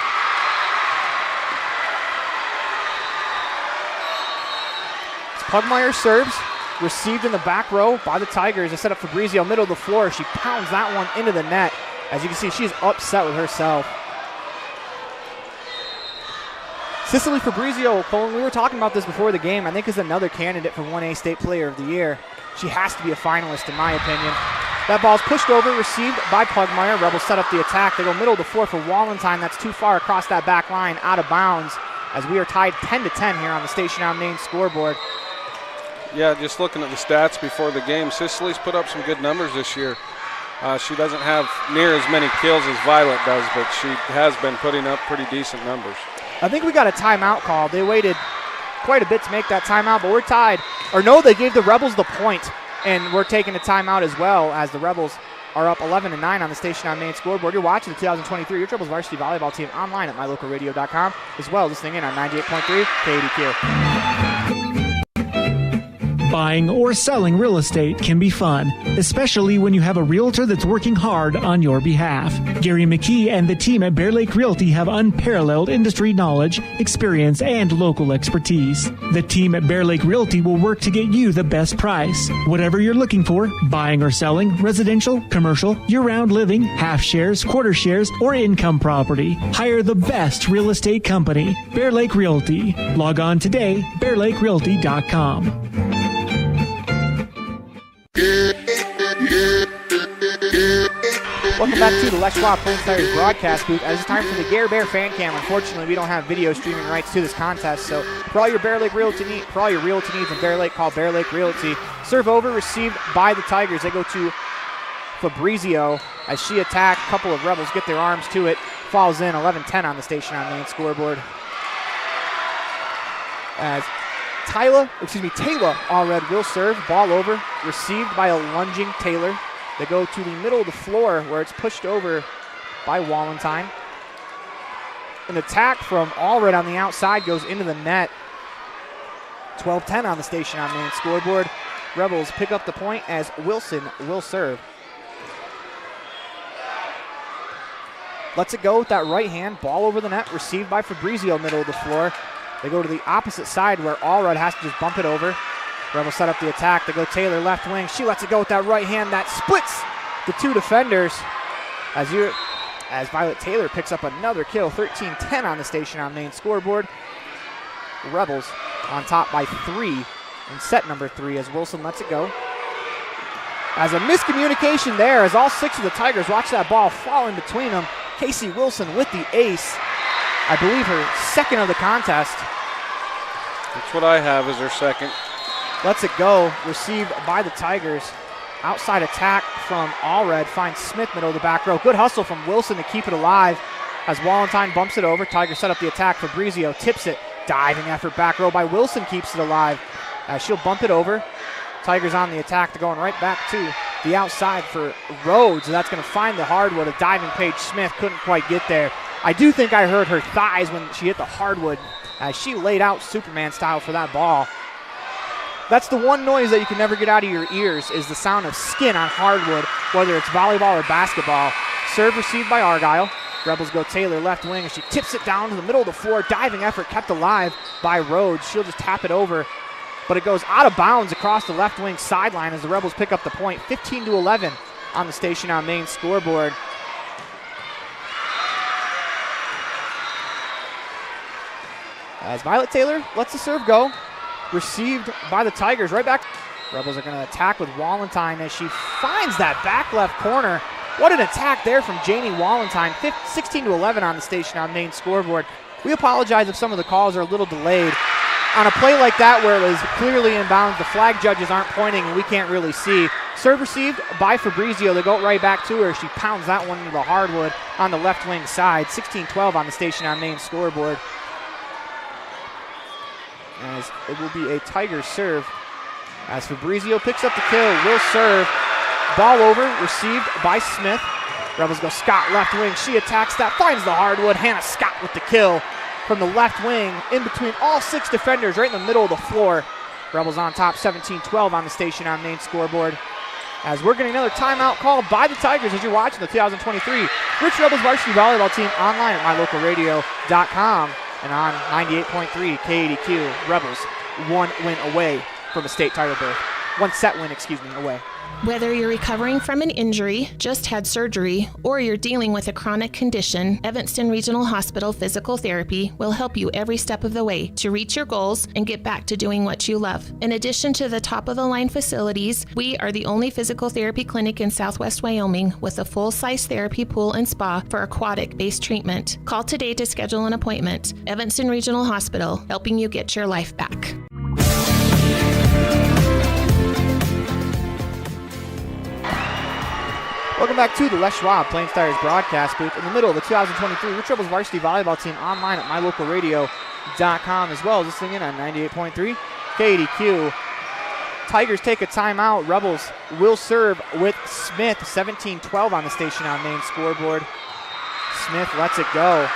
Pugmire serves, received in the back row by the Tigers. They set up Fabrizio, middle of the floor. She pounds that one into the net. As you can see, she's upset with herself. Cicely Fabrizio, Colin, we were talking about this before the game, I think is another candidate for 1A State Player of the Year. She has to be a finalist in my opinion. That ball's pushed over, received by Pugmire. Rebels set up the attack. They go middle of the floor for Wallentine. That's too far across that back line, out of bounds, as we are tied 10-10 here on the Station on Main scoreboard. Yeah, just looking at the stats before the game, Cicely's put up some good numbers this year. She doesn't have near as many kills as Violet does, but she has been putting up pretty decent numbers. I think we got a timeout call. They waited quite a bit to make that timeout, but we're tied. Or no, they gave the Rebels the point, and we're taking a timeout as well, as the Rebels are up 11-9 on the Station on Main scoreboard. You're watching the 2023 Your Troubles Varsity Volleyball Team online at mylocalradio.com, as well as listening in on 98.3 KADQ. Buying or selling real estate can be fun, especially when you have a realtor that's working hard on your behalf. Gary McKee and the team at Bear Lake Realty have unparalleled industry knowledge, experience, and local expertise. The team at Bear Lake Realty will work to get you the best price. Whatever you're looking for, buying or selling, residential, commercial, year-round living, half shares, quarter shares, or income property, hire the best real estate company, Bear Lake Realty. Log on today, bearlakerealty.com. Welcome back to the Les Schwab Pulse Tigers broadcast booth. As it's time for the Gare Bear fan cam. Unfortunately, we don't have video streaming rights to this contest, so for all your Bear Lake Realty needs in Bear Lake, call Bear Lake Realty. Serve over, received by the Tigers. They go to Fabrizio as she attacked. A couple of Rebels get their arms to it. Falls in, 11-10 on the Station on Main scoreboard. As Taylor Allred will serve. Ball over, received by a lunging Taylor. They go to the middle of the floor where it's pushed over by Wallentine. An attack from Allred on the outside goes into the net. 12-10 on the Station on Main scoreboard. Rebels pick up the point as Wilson will serve. Lets it go with that right hand. Ball over the net, received by Fabrizio, middle of the floor. They go to the opposite side where Allred has to just bump it over. Rebels set up the attack. They go Taylor left wing. She lets it go with that right hand that splits the two defenders as Violet Taylor picks up another kill. 13-10 on the Station on Main scoreboard. Rebels on top by 3 in set number 3 as Wilson lets it go. As a miscommunication there as all 6 of the Tigers watch that ball fall in between them. Casey Wilson with the ace. I believe her second of the contest. That's what I have as her second. Lets it go, received by the Tigers. Outside attack from Allred, finds Smith middle of the back row. Good hustle from Wilson to keep it alive as Wallentine bumps it over. Tigers set up the attack. Fabrizio tips it. Diving effort back row by Wilson keeps it alive. She'll bump it over. Tigers on the attack. They're going right back to the outside for Rhodes. And that's going to find the hardwood. A diving Paige Smith couldn't quite get there. I do think I heard her thighs when she hit the hardwood as she laid out Superman style for that ball. That's the one noise that you can never get out of your ears is the sound of skin on hardwood, whether it's volleyball or basketball. Serve received by Argyle. Rebels go Taylor left wing as she tips it down to the middle of the floor. Diving effort kept alive by Rhodes. She'll just tap it over, but it goes out of bounds across the left wing sideline as the Rebels pick up the point. 15-11 on the Station on Main scoreboard. As Violet Taylor lets the serve go. Received by the Tigers right back. Rebels are going to attack with Wallentine as she finds that back left corner. What an attack there from Janie Wallentine. 16-11 on the Station on Main scoreboard. We apologize if some of the calls are a little delayed. On a play like that where it was clearly inbounds, the flag judges aren't pointing and we can't really see. Serve received by Fabrizio. They go right back to her. She pounds that one into the hardwood on the left wing side. 16-12 on the Station on Main scoreboard. As it will be a Tiger serve as Fabrizio picks up the kill, will serve. Ball over, received by Smith. Rebels go Scott left wing. She attacks that, finds the hardwood. Hannah Scott with the kill from the left wing in between all 6 defenders right in the middle of the floor. Rebels on top 17-12 on the station on main scoreboard. As we're getting another timeout called by the Tigers as you're watching the 2023 Rich Rebels varsity volleyball team online at mylocalradio.com and on 98.3 KADQ. Rebels 1 win away from a state title berth. 1 set win, away. Whether you're recovering from an injury, just had surgery, or you're dealing with a chronic condition, Evanston Regional Hospital Physical Therapy will help you every step of the way to reach your goals and get back to doing what you love. In addition to the top-of-the-line facilities, we are the only physical therapy clinic in Southwest Wyoming with a full-size therapy pool and spa for aquatic-based treatment. Call today to schedule an appointment. Evanston Regional Hospital, helping you get your life back. Welcome back to the Les Schwab Plains Tires broadcast booth in the middle of the 2023 Rich Rebels varsity volleyball team online at mylocalradio.com as well as listening in on 98.3 KADQ. Tigers take a timeout. Rebels will serve with Smith, 17-12 on the station on main scoreboard. Smith lets it go.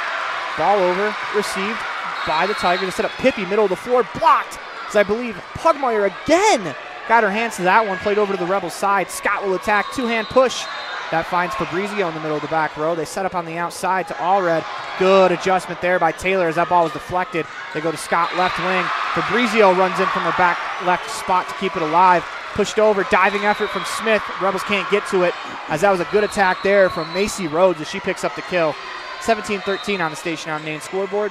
Ball over, received by the Tigers. They set up Pippi, middle of the floor, blocked as I believe Pugmire again got her hands to that one, played over to the Rebels side. Scott will attack, two-hand push. That finds Fabrizio in the middle of the back row. They set up on the outside to Allred. Good adjustment there by Taylor as that ball was deflected. They go to Scott left wing. Fabrizio runs in from the back left spot to keep it alive. Pushed over, diving effort from Smith. Rebels can't get to it as that was a good attack there from Macy Rhodes as she picks up the kill. 17-13 on the station on main scoreboard.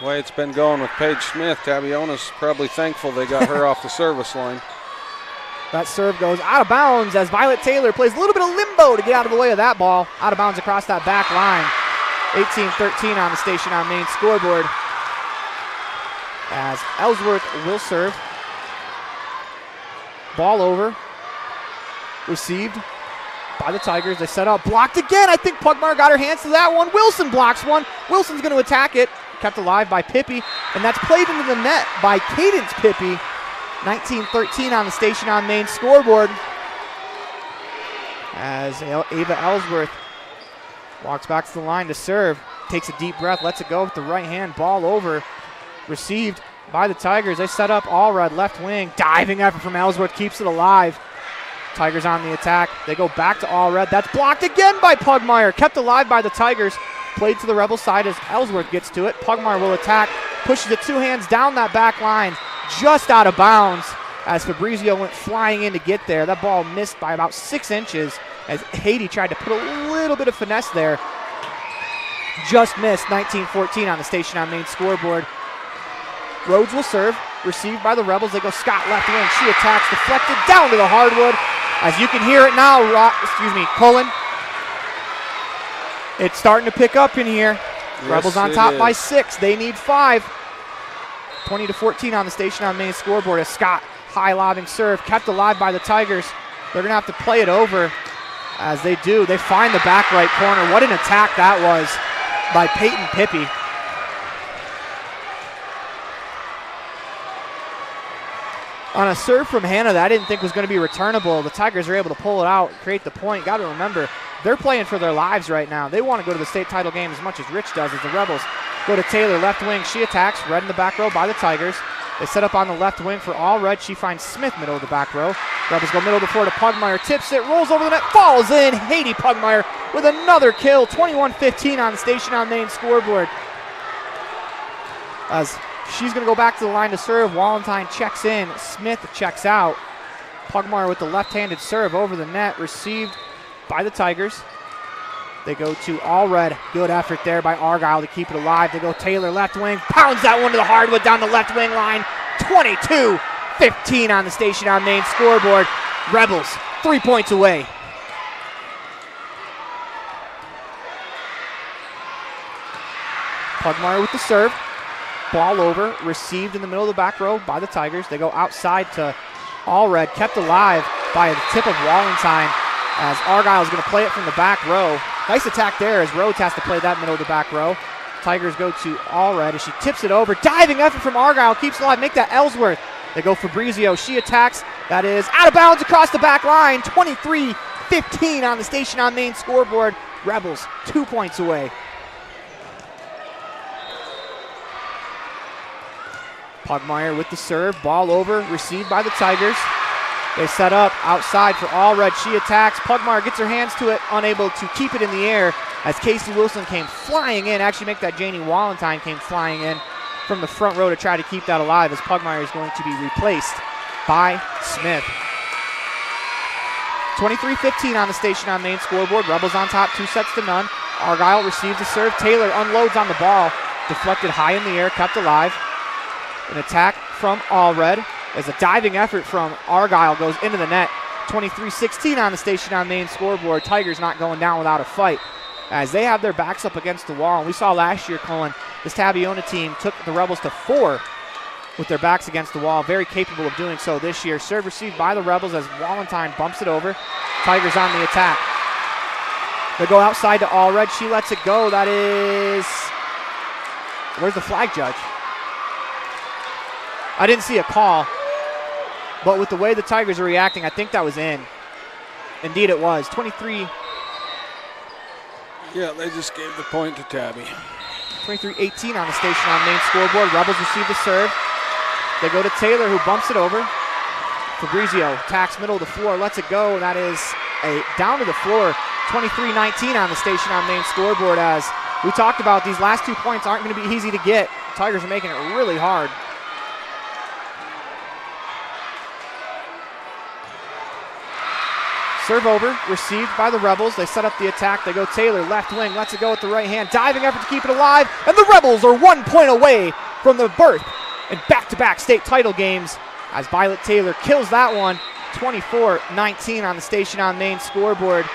The way it's been going with Paige Smith, Tabiona's probably thankful they got her off the service line. That serve goes out of bounds as Violet Taylor plays a little bit of limbo to get out of the way of that ball. Out of bounds across that back line. 18-13 on the station on main scoreboard. As Ellsworth will serve. Ball over. Received by the Tigers. They set up. Blocked again. I think Pugmire got her hands to that one. Wilson blocks one. Wilson's going to attack it. Kept alive by Pippi. And that's played into the net by Cadence Pippi. 19-13 on the station on main scoreboard. As Ava Ellsworth walks back to the line to serve. Takes a deep breath. Lets it go with the right hand. Ball over. Received by the Tigers. They set up Allred left wing. Diving effort from Ellsworth. Keeps it alive. Tigers on the attack. They go back to Allred. That's blocked again by Pugmire. Kept alive by the Tigers. Played to the Rebel side as Ellsworth gets to it. Pugmire will attack. Pushes it two hands down that back line. Just out of bounds as Fabrizio went flying in to get there. That ball missed by about 6 inches as Haiti tried to put a little bit of finesse there. Just missed. 19-14 on the station on main scoreboard. Rhodes will serve. Received by the Rebels. They go Scott left wing. She attacks. Deflected down to the hardwood. As you can hear it now, Cullen. It's starting to pick up in here. Yes, Rebels on top by 6. They need 5. 20-14 on the station on main scoreboard as Scott high lobbing serve kept alive by the Tigers. They're going to have to play it over as they do. They find the back right corner. What an attack that was by Peyton Pippi. On a serve from Hannah that I didn't think was going to be returnable, the Tigers are able to pull it out, create the point. Got to remember, they're playing for their lives right now. They want to go to the state title game as much as Rich does as the Rebels go to Taylor, left wing. She attacks, red in the back row by the Tigers. They set up on the left wing for Allred. She finds Smith middle of the back row. Rebels go middle of the floor to Pugmire. Tips it, rolls over the net, falls in. Haiti Pugmire with another kill. 21-15 on the station on main scoreboard. As she's going to go back to the line to serve. Wallenstein checks in. Smith checks out. Pugmire with the left-handed serve over the net. Received by the Tigers. They go to Allred. Good effort there by Argyle to keep it alive. They go Taylor left wing. Pounds that one to the hardwood down the left wing line. 22-15 on the station on main scoreboard. Rebels 3 points away. Pugmire with the serve. Ball over. Received in the middle of the back row by the Tigers. They go outside to Allred. Kept alive by a tip of Wallenstein as Argyle is going to play it from the back row. Nice attack there as Rhodes has to play that middle of the back row. Tigers go to Allred as she tips it over. Diving effort from Argyle. Keeps it alive. Make that Ellsworth. They go Fabrizio. She attacks. That is out of bounds across the back line. 23-15 on the station on main scoreboard. Rebels 2 points away. Pugmire with the serve, ball over, received by the Tigers. They set up outside for Allred. She attacks. Pugmire gets her hands to it, unable to keep it in the air as Casey Wilson came flying in. Actually, make that Janie Wallentyne came flying in from the front row to try to keep that alive as Pugmire is going to be replaced by Smith. 23-15 on the Station on Main scoreboard. Rebels on top, 2-0. Argyle receives the serve. Taylor unloads on the ball. Deflected high in the air, kept alive. An attack from Allred as a diving effort from Argyle goes into the net. 23-16 on the Station on Main scoreboard. Tigers not going down without a fight as they have their backs up against the wall. And we saw last year, Colin, this Tabiona team took the Rebels to 4 with their backs against the wall. Very capable of doing so this year. Serve received by the Rebels as Wallentyne bumps it over. Tigers on the attack. They go outside to Allred. She lets it go. That is... Where's the flag judge? I didn't see a call, but with the way the Tigers are reacting, I think that was in. Indeed it was. 23. Yeah, they just gave the point to Tabby. 23-18 on the Station on Main scoreboard. Rebels receive the serve. They go to Taylor, who bumps it over. Fabrizio attacks middle of the floor, lets it go. That is a down to the floor. 23-19 on the Station on Main scoreboard as we talked about these last 2 points aren't going to be easy to get. Tigers are making it really hard. Serve over, received by the Rebels. They set up the attack. They go Taylor, left wing, lets it go with the right hand. Diving effort to keep it alive, and the Rebels are 1 point away from the berth in back-to-back state title games as Violet Taylor kills that one. 24-19 on the Station on Main scoreboard.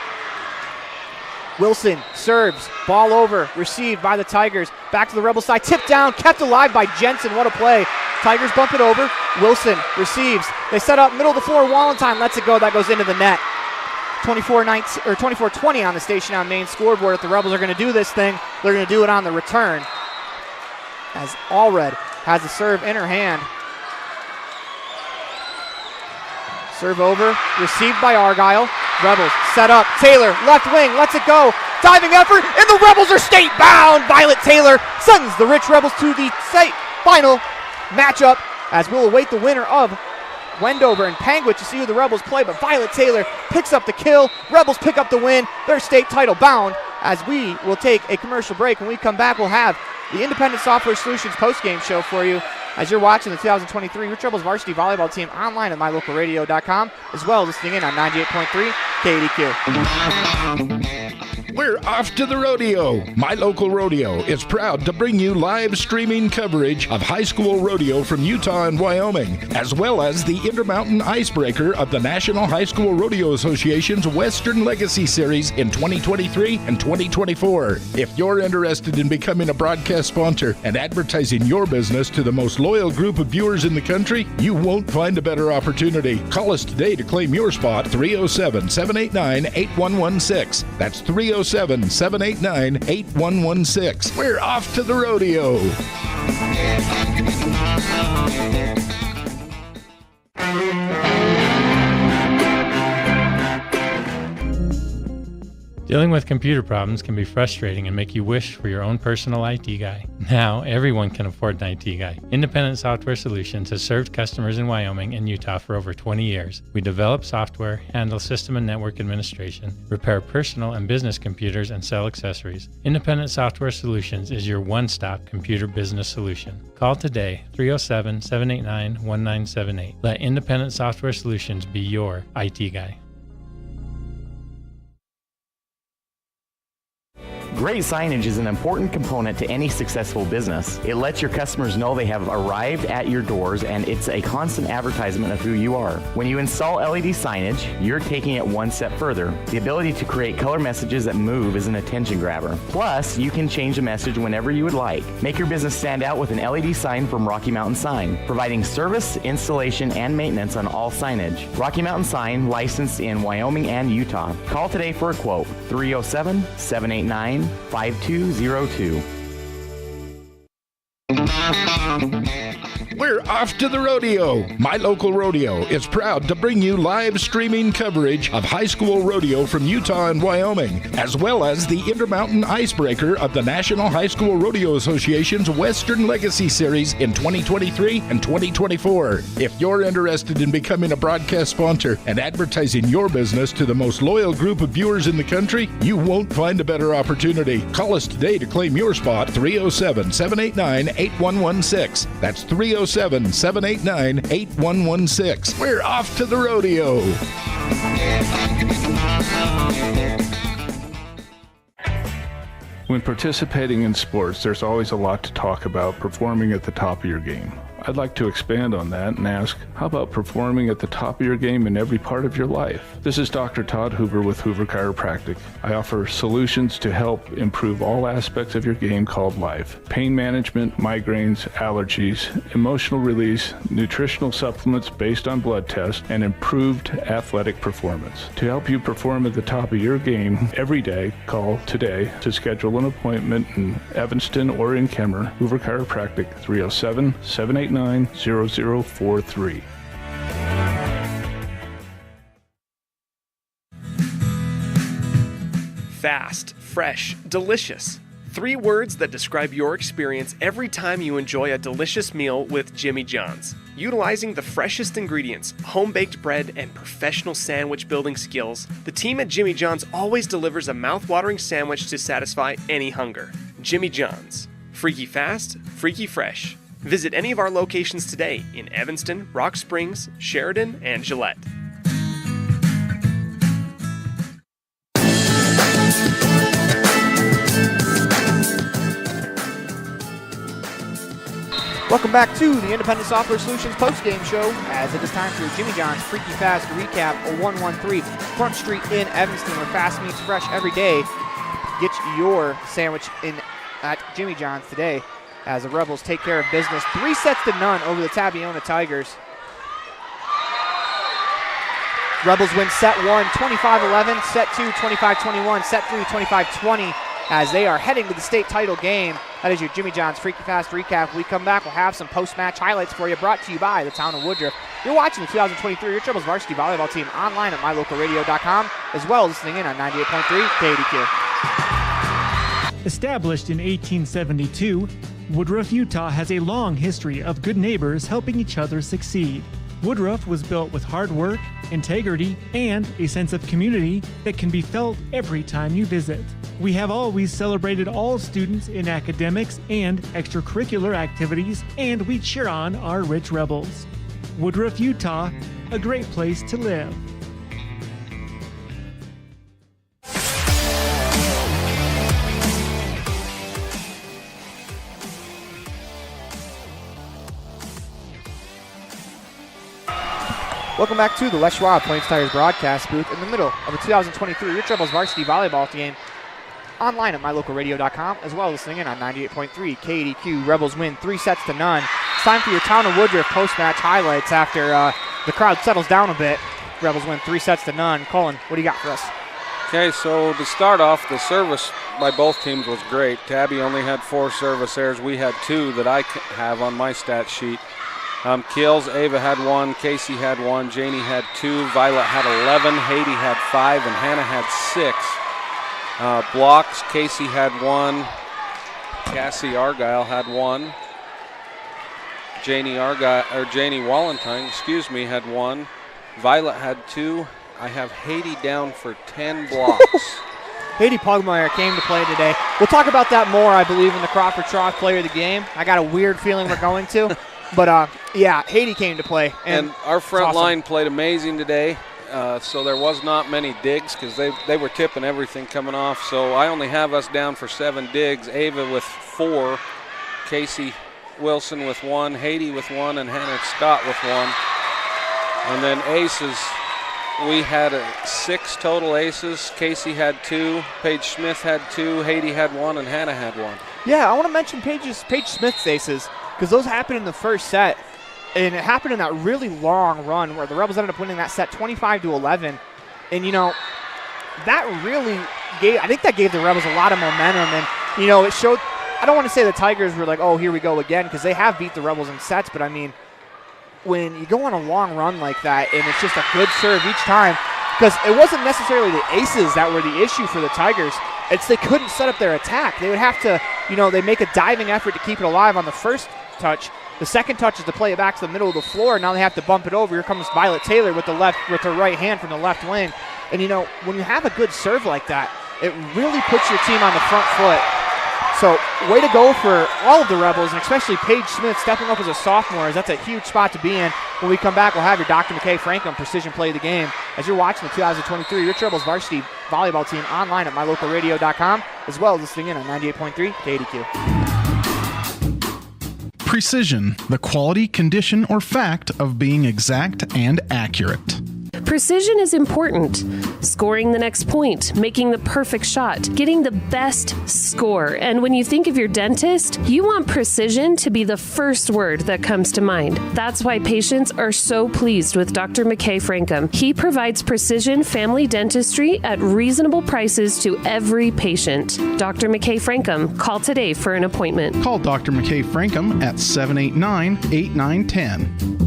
Wilson serves, ball over, received by the Tigers. Back to the Rebel side, tipped down, kept alive by Jensen. What a play. Tigers bump it over. Wilson receives. They set up middle of the floor. Wallentyne lets it go. That goes into the net. 24-20 on the Station on Main scoreboard. If the Rebels are going to do this thing, they're going to do it on the return as Allred has the serve in her hand. Serve over, received by Argyle. Rebels set up. Taylor, left wing, lets it go. Diving effort, and the Rebels are state bound. Violet Taylor sends the Rich Rebels to the state final matchup as we'll await the winner of Wendover and Panguitch to see who the Rebels play, but Violet Taylor picks up the kill. Rebels pick up the win. They're state title bound as we will take a commercial break. When we come back, we'll have the Independent Software Solutions postgame show for you as you're watching the 2023 Rich Rebels varsity volleyball team online at mylocalradio.com, as well as listening in on 98.3 KDQ. We're off to the rodeo. My Local Rodeo is proud to bring you live streaming coverage of high school rodeo from Utah and Wyoming, as well as the Intermountain Icebreaker of the National High School Rodeo Association's Western Legacy Series in 2023 and 2024. If you're interested in becoming a broadcast sponsor and advertising your business to the most loyal group of viewers in the country, you won't find a better opportunity. Call us today to claim your spot, 307-789-8116. That's 307-789-8116. We're off to the rodeo. Dealing with computer problems can be frustrating and make you wish for your own personal IT guy. Now, everyone can afford an IT guy. Independent Software Solutions has served customers in Wyoming and Utah for over 20 years. We develop software, handle system and network administration, repair personal and business computers, and sell accessories. Independent Software Solutions is your one-stop computer business solution. Call today, 307-789-1978. Let Independent Software Solutions be your IT guy. Great signage is an important component to any successful business. It lets your customers know they have arrived at your doors, and it's a constant advertisement of who you are. When you install LED signage, you're taking it one step further. The ability to create color messages that move is an attention grabber. Plus, you can change the message whenever you would like. Make your business stand out with an LED sign from Rocky Mountain Sign, providing service, installation, and maintenance on all signage. Rocky Mountain Sign, licensed in Wyoming and Utah. Call today for a quote, 307-789-5202. We're off to the rodeo. My Local Rodeo is proud to bring you live streaming coverage of high school rodeo from Utah and Wyoming, as well as the Intermountain Icebreaker of the National High School Rodeo Association's Western Legacy Series in 2023 and 2024. If you're interested in becoming a broadcast sponsor and advertising your business to the most loyal group of viewers in the country, you won't find a better opportunity. Call us today to claim your spot, 307-789-8116. That's 307-789-8116. We're off to the rodeo. When participating in sports, there's always a lot to talk about performing at the top of your game. I'd like to expand on that and ask, how about performing at the top of your game in every part of your life? This is Dr. Todd Hoover with Hoover Chiropractic. I offer solutions to help improve all aspects of your game called life. Pain management, migraines, allergies, emotional release, nutritional supplements based on blood tests, and improved athletic performance. To help you perform at the top of your game every day, call today to schedule an appointment in Evanston or in Kemmer. Hoover Chiropractic, 307-789-0043. Fast, fresh, delicious. 3 words that describe your experience every time you enjoy a delicious meal with Jimmy John's. Utilizing the freshest ingredients, home-baked bread, and professional sandwich building skills, the team at Jimmy John's always delivers a mouth-watering sandwich to satisfy any hunger. Jimmy John's. Freaky fast, freaky fresh. Visit any of our locations today in Evanston, Rock Springs, Sheridan, and Gillette. Welcome back to the Independent Software Solutions postgame show, as it is time for Jimmy John's Freaky Fast Recap, 113 Front Street in Evanston, where fast meets fresh every day. Get your sandwich in at Jimmy John's today, as the Rebels take care of business 3-0 over the Tabiona Tigers. Rebels win set 1, 25-11, set 2, 25-21, set 3, 25-20, as they are heading to the state title game. That is your Jimmy John's Freaky Fast Recap. When we come back, we'll have some post-match highlights for you, brought to you by the town of Woodruff. You're watching the 2023 Your Rebels varsity volleyball team online at mylocalradio.com, as well as listening in on 98.3 KDQ. Established in 1872, Woodruff, Utah has a long history of good neighbors helping each other succeed. Woodruff was built with hard work, integrity, and a sense of community that can be felt every time you visit. We have always celebrated all students in academics and extracurricular activities, and we cheer on our rich Rebels. Woodruff, Utah, a great place to live. Welcome back to the Les Schwab Plains Tires broadcast booth in the middle of the 2023 Rich Rebels varsity volleyball game, online at mylocalradio.com, as well as listening in on 98.3 KDQ. Rebels win 3-0. It's time for your Town of Woodruff post-match highlights after the crowd settles down a bit. Rebels win 3-0. Colin, what do you got for us? Okay, so to start off, the service by both teams was great. Tabby only had 4 service errors. We had 2 that I have on my stat sheet. Kills, Ava had 1, Casey had 1, Janie had 2, Violet had 11, Haiti had 5, and Hannah had 6. Blocks, Casey had 1, Cassie Argyle had 1, Janie Wallentine, had 1, Violet had 2. I have Haiti down for 10 blocks. Haiti Pugmire came to play today. We'll talk about that more, I believe, in the Crawford Trough Player of the Game. I got a weird feeling we're going to. But, yeah, Haiti came to play. And our front line played amazing today, so there was not many digs because they were tipping everything coming off. So I only have us down for 7 digs, Ava with 4, Casey Wilson with 1, Haiti with 1, and Hannah Scott with 1. And then aces, we had 6 total aces. Casey had 2, Paige Smith had 2, Haiti had 1, and Hannah had 1. Yeah, I want to mention Paige Smith's aces, because those happened in the first set, and it happened in that really long run where the Rebels ended up winning that set 25-11. And, you know, that really gave, I think that gave the Rebels a lot of momentum. And, you know, it showed I don't want to say the Tigers were like, oh, here we go again, because they have beat the Rebels in sets, but I mean, when you go on a long run like that and it's just a good serve each time, because it wasn't necessarily the aces that were the issue for the Tigers. It's they couldn't set up their attack. They would have to, they make a diving effort to keep it alive on the first touch. The second touch is to play it back to the middle of the floor. Now they have to bump it over. Here comes Violet Taylor with her right hand from the left wing. And, when you have a good serve like that, it really puts your team on the front foot. So, way to go for all of the Rebels, and especially Paige Smith stepping up as a sophomore, as that's a huge spot to be in. When we come back, we'll have your Dr. McKay Franklin Precision Play of the Game as you're watching the 2023 Rich Rebels varsity volleyball team online at mylocalradio.com, as well as listening in on 98.3 KDQ. Precision, the quality, condition, or fact of being exact and accurate. Precision is important. Scoring the next point, making the perfect shot, getting the best score. And when you think of your dentist, you want precision to be the first word that comes to mind. That's why patients are so pleased with Dr. McKay Frankum. He provides precision family dentistry at reasonable prices to every patient. Dr. McKay Frankum, call today for an appointment. Call Dr. McKay Frankum at 789-8910.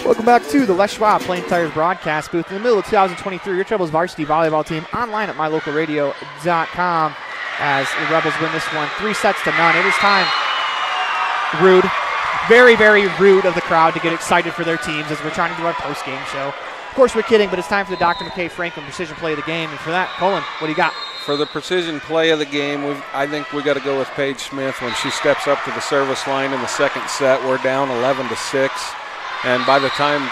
Welcome back to the Les Schwab Plain Tires broadcast booth in the middle of 2023. Your Rebels varsity volleyball team online at mylocalradio.com as the Rebels win this one 3-0. It is time. Rude. Very, very rude of the crowd to get excited for their teams as we're trying to do our post-game show. Of course, we're kidding, but it's time for the Dr. McKay Franklin Precision Play of the Game. And for that, Colin, what do you got? For the precision play of the game, I think we got to go with Paige Smith when she steps up to the service line in the second set. We're down 11-6. And by the time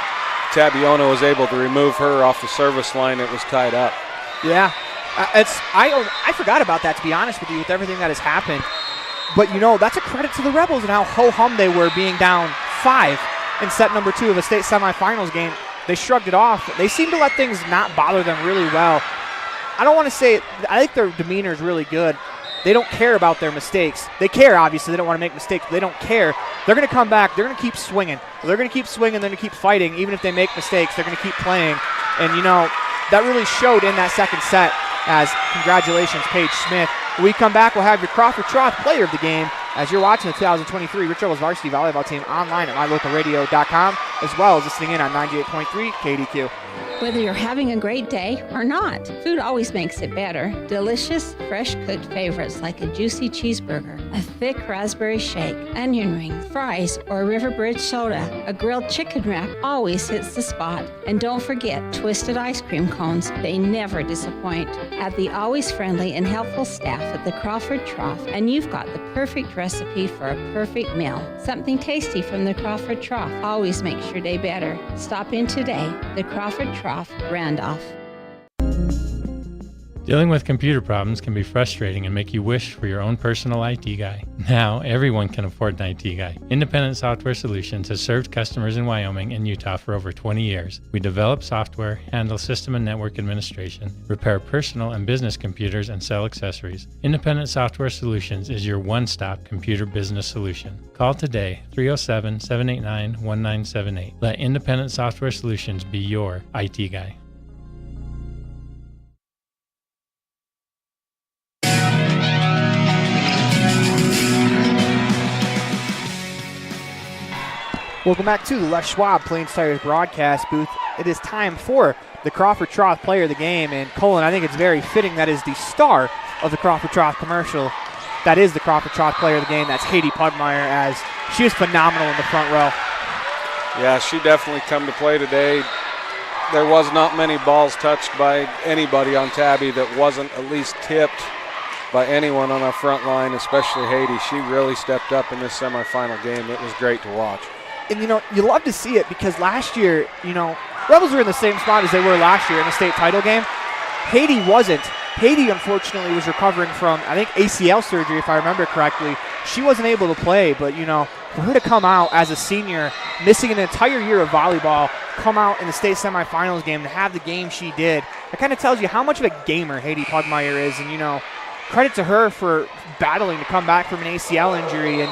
Tabiona was able to remove her off the service line, it was tied up. Yeah. I forgot about that, to be honest with you, with everything that has happened. But, that's a credit to the Rebels and how ho-hum they were being down 5 in set number 2 of a state semifinals game. They shrugged it off. They seem to let things not bother them really well. I don't want to say – I think their demeanor is really good. They don't care about their mistakes. They care, obviously. They don't want to make mistakes, but they don't care. They're going to come back. They're going to keep swinging. They're going to keep swinging. They're going to keep fighting. Even if they make mistakes, they're going to keep playing. And, that really showed in that second set as congratulations, Paige Smith. When we come back, we'll have your Crawford Troth Player of the Game as you're watching the 2023 Rich Rebels varsity volleyball team online at mylocalradio.com, as well as listening in on 98.3 KDQ. Whether you're having a great day or not, food always makes it better. Delicious, fresh-cooked favorites like a juicy cheeseburger, a thick raspberry shake, onion rings, fries, or a River Bridge soda. A grilled chicken wrap always hits the spot. And don't forget twisted ice cream cones. They never disappoint. Have the always friendly and helpful staff at the Crawford Trough, and you've got the perfect recipe for a perfect meal. Something tasty from the Crawford Trough always makes your day better. Stop in today. The Crawford Trough, Randolph. Dealing with computer problems can be frustrating and make you wish for your own personal IT guy. Now, everyone can afford an IT guy. Independent Software Solutions has served customers in Wyoming and Utah for over 20 years. We develop software, handle system and network administration, repair personal and business computers, and sell accessories. Independent Software Solutions is your one-stop computer business solution. Call today, 307-789-1978. Let Independent Software Solutions be your IT guy. Welcome back to the Les Schwab Plains Tires broadcast booth. It is time for the Crawford Troth Player of the Game. And Colin, I think it's very fitting that is the star of the Crawford Troth commercial. That is the Crawford Troth Player of the Game. That's Haiti Pugmire, as she is phenomenal in the front row. Yeah, she definitely come to play today. There was not many balls touched by anybody on Tabby that wasn't at least tipped by anyone on our front line, especially Haiti. She really stepped up in this semifinal game. It was great to watch. And, you love to see it because last year, Rebels were in the same spot as they were last year in the state title game. Haiti wasn't. Haiti, unfortunately, was recovering from, I think, ACL surgery, if I remember correctly. She wasn't able to play, but, for her to come out as a senior, missing an entire year of volleyball, come out in the state semifinals game and have the game she did, it kind of tells you how much of a gamer Haiti Pugmire is. And, credit to her for battling to come back from an ACL injury. And,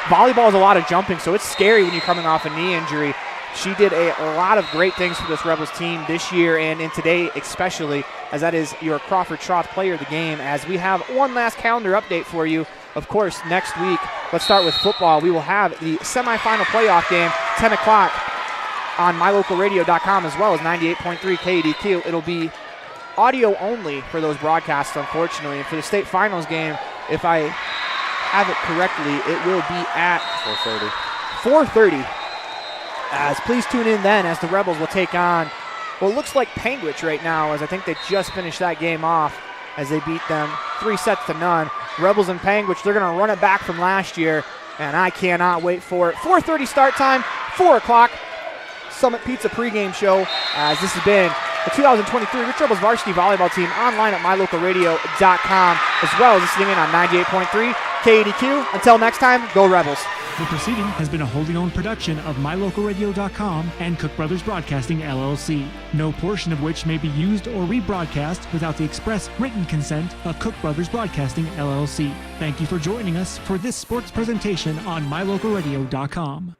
volleyball is a lot of jumping, so it's scary when you're coming off a knee injury. She did a lot of great things for this Rebels team this year and in today especially, as that is your Crawford Troth player of the game. As we have one last calendar update for you. Of course, next week, let's start with football. We will have the semifinal playoff game, 10 o'clock on mylocalradio.com as well as 98.3 KDQ. It'll be audio only for those broadcasts, unfortunately. And for the state finals game, if I have it correctly, it will be at 4:30. As please tune in then as the Rebels will take on, well, it looks like Panguitch right now, as I think they just finished that game off as they beat them 3-0. Rebels and Panguitch, they're going to run it back from last year, and I cannot wait for it. 4:30 start time, 4 o'clock, Summit Pizza pregame show, as this has been the 2023 Rich Rebels varsity volleyball team online at mylocalradio.com, as well as listening in on 98.3 KADQ. Until next time, go Rebels. The proceeding has been a wholly owned production of mylocalradio.com and Cook Brothers Broadcasting, LLC, no portion of which may be used or rebroadcast without the express written consent of Cook Brothers Broadcasting, LLC. Thank you for joining us for this sports presentation on mylocalradio.com.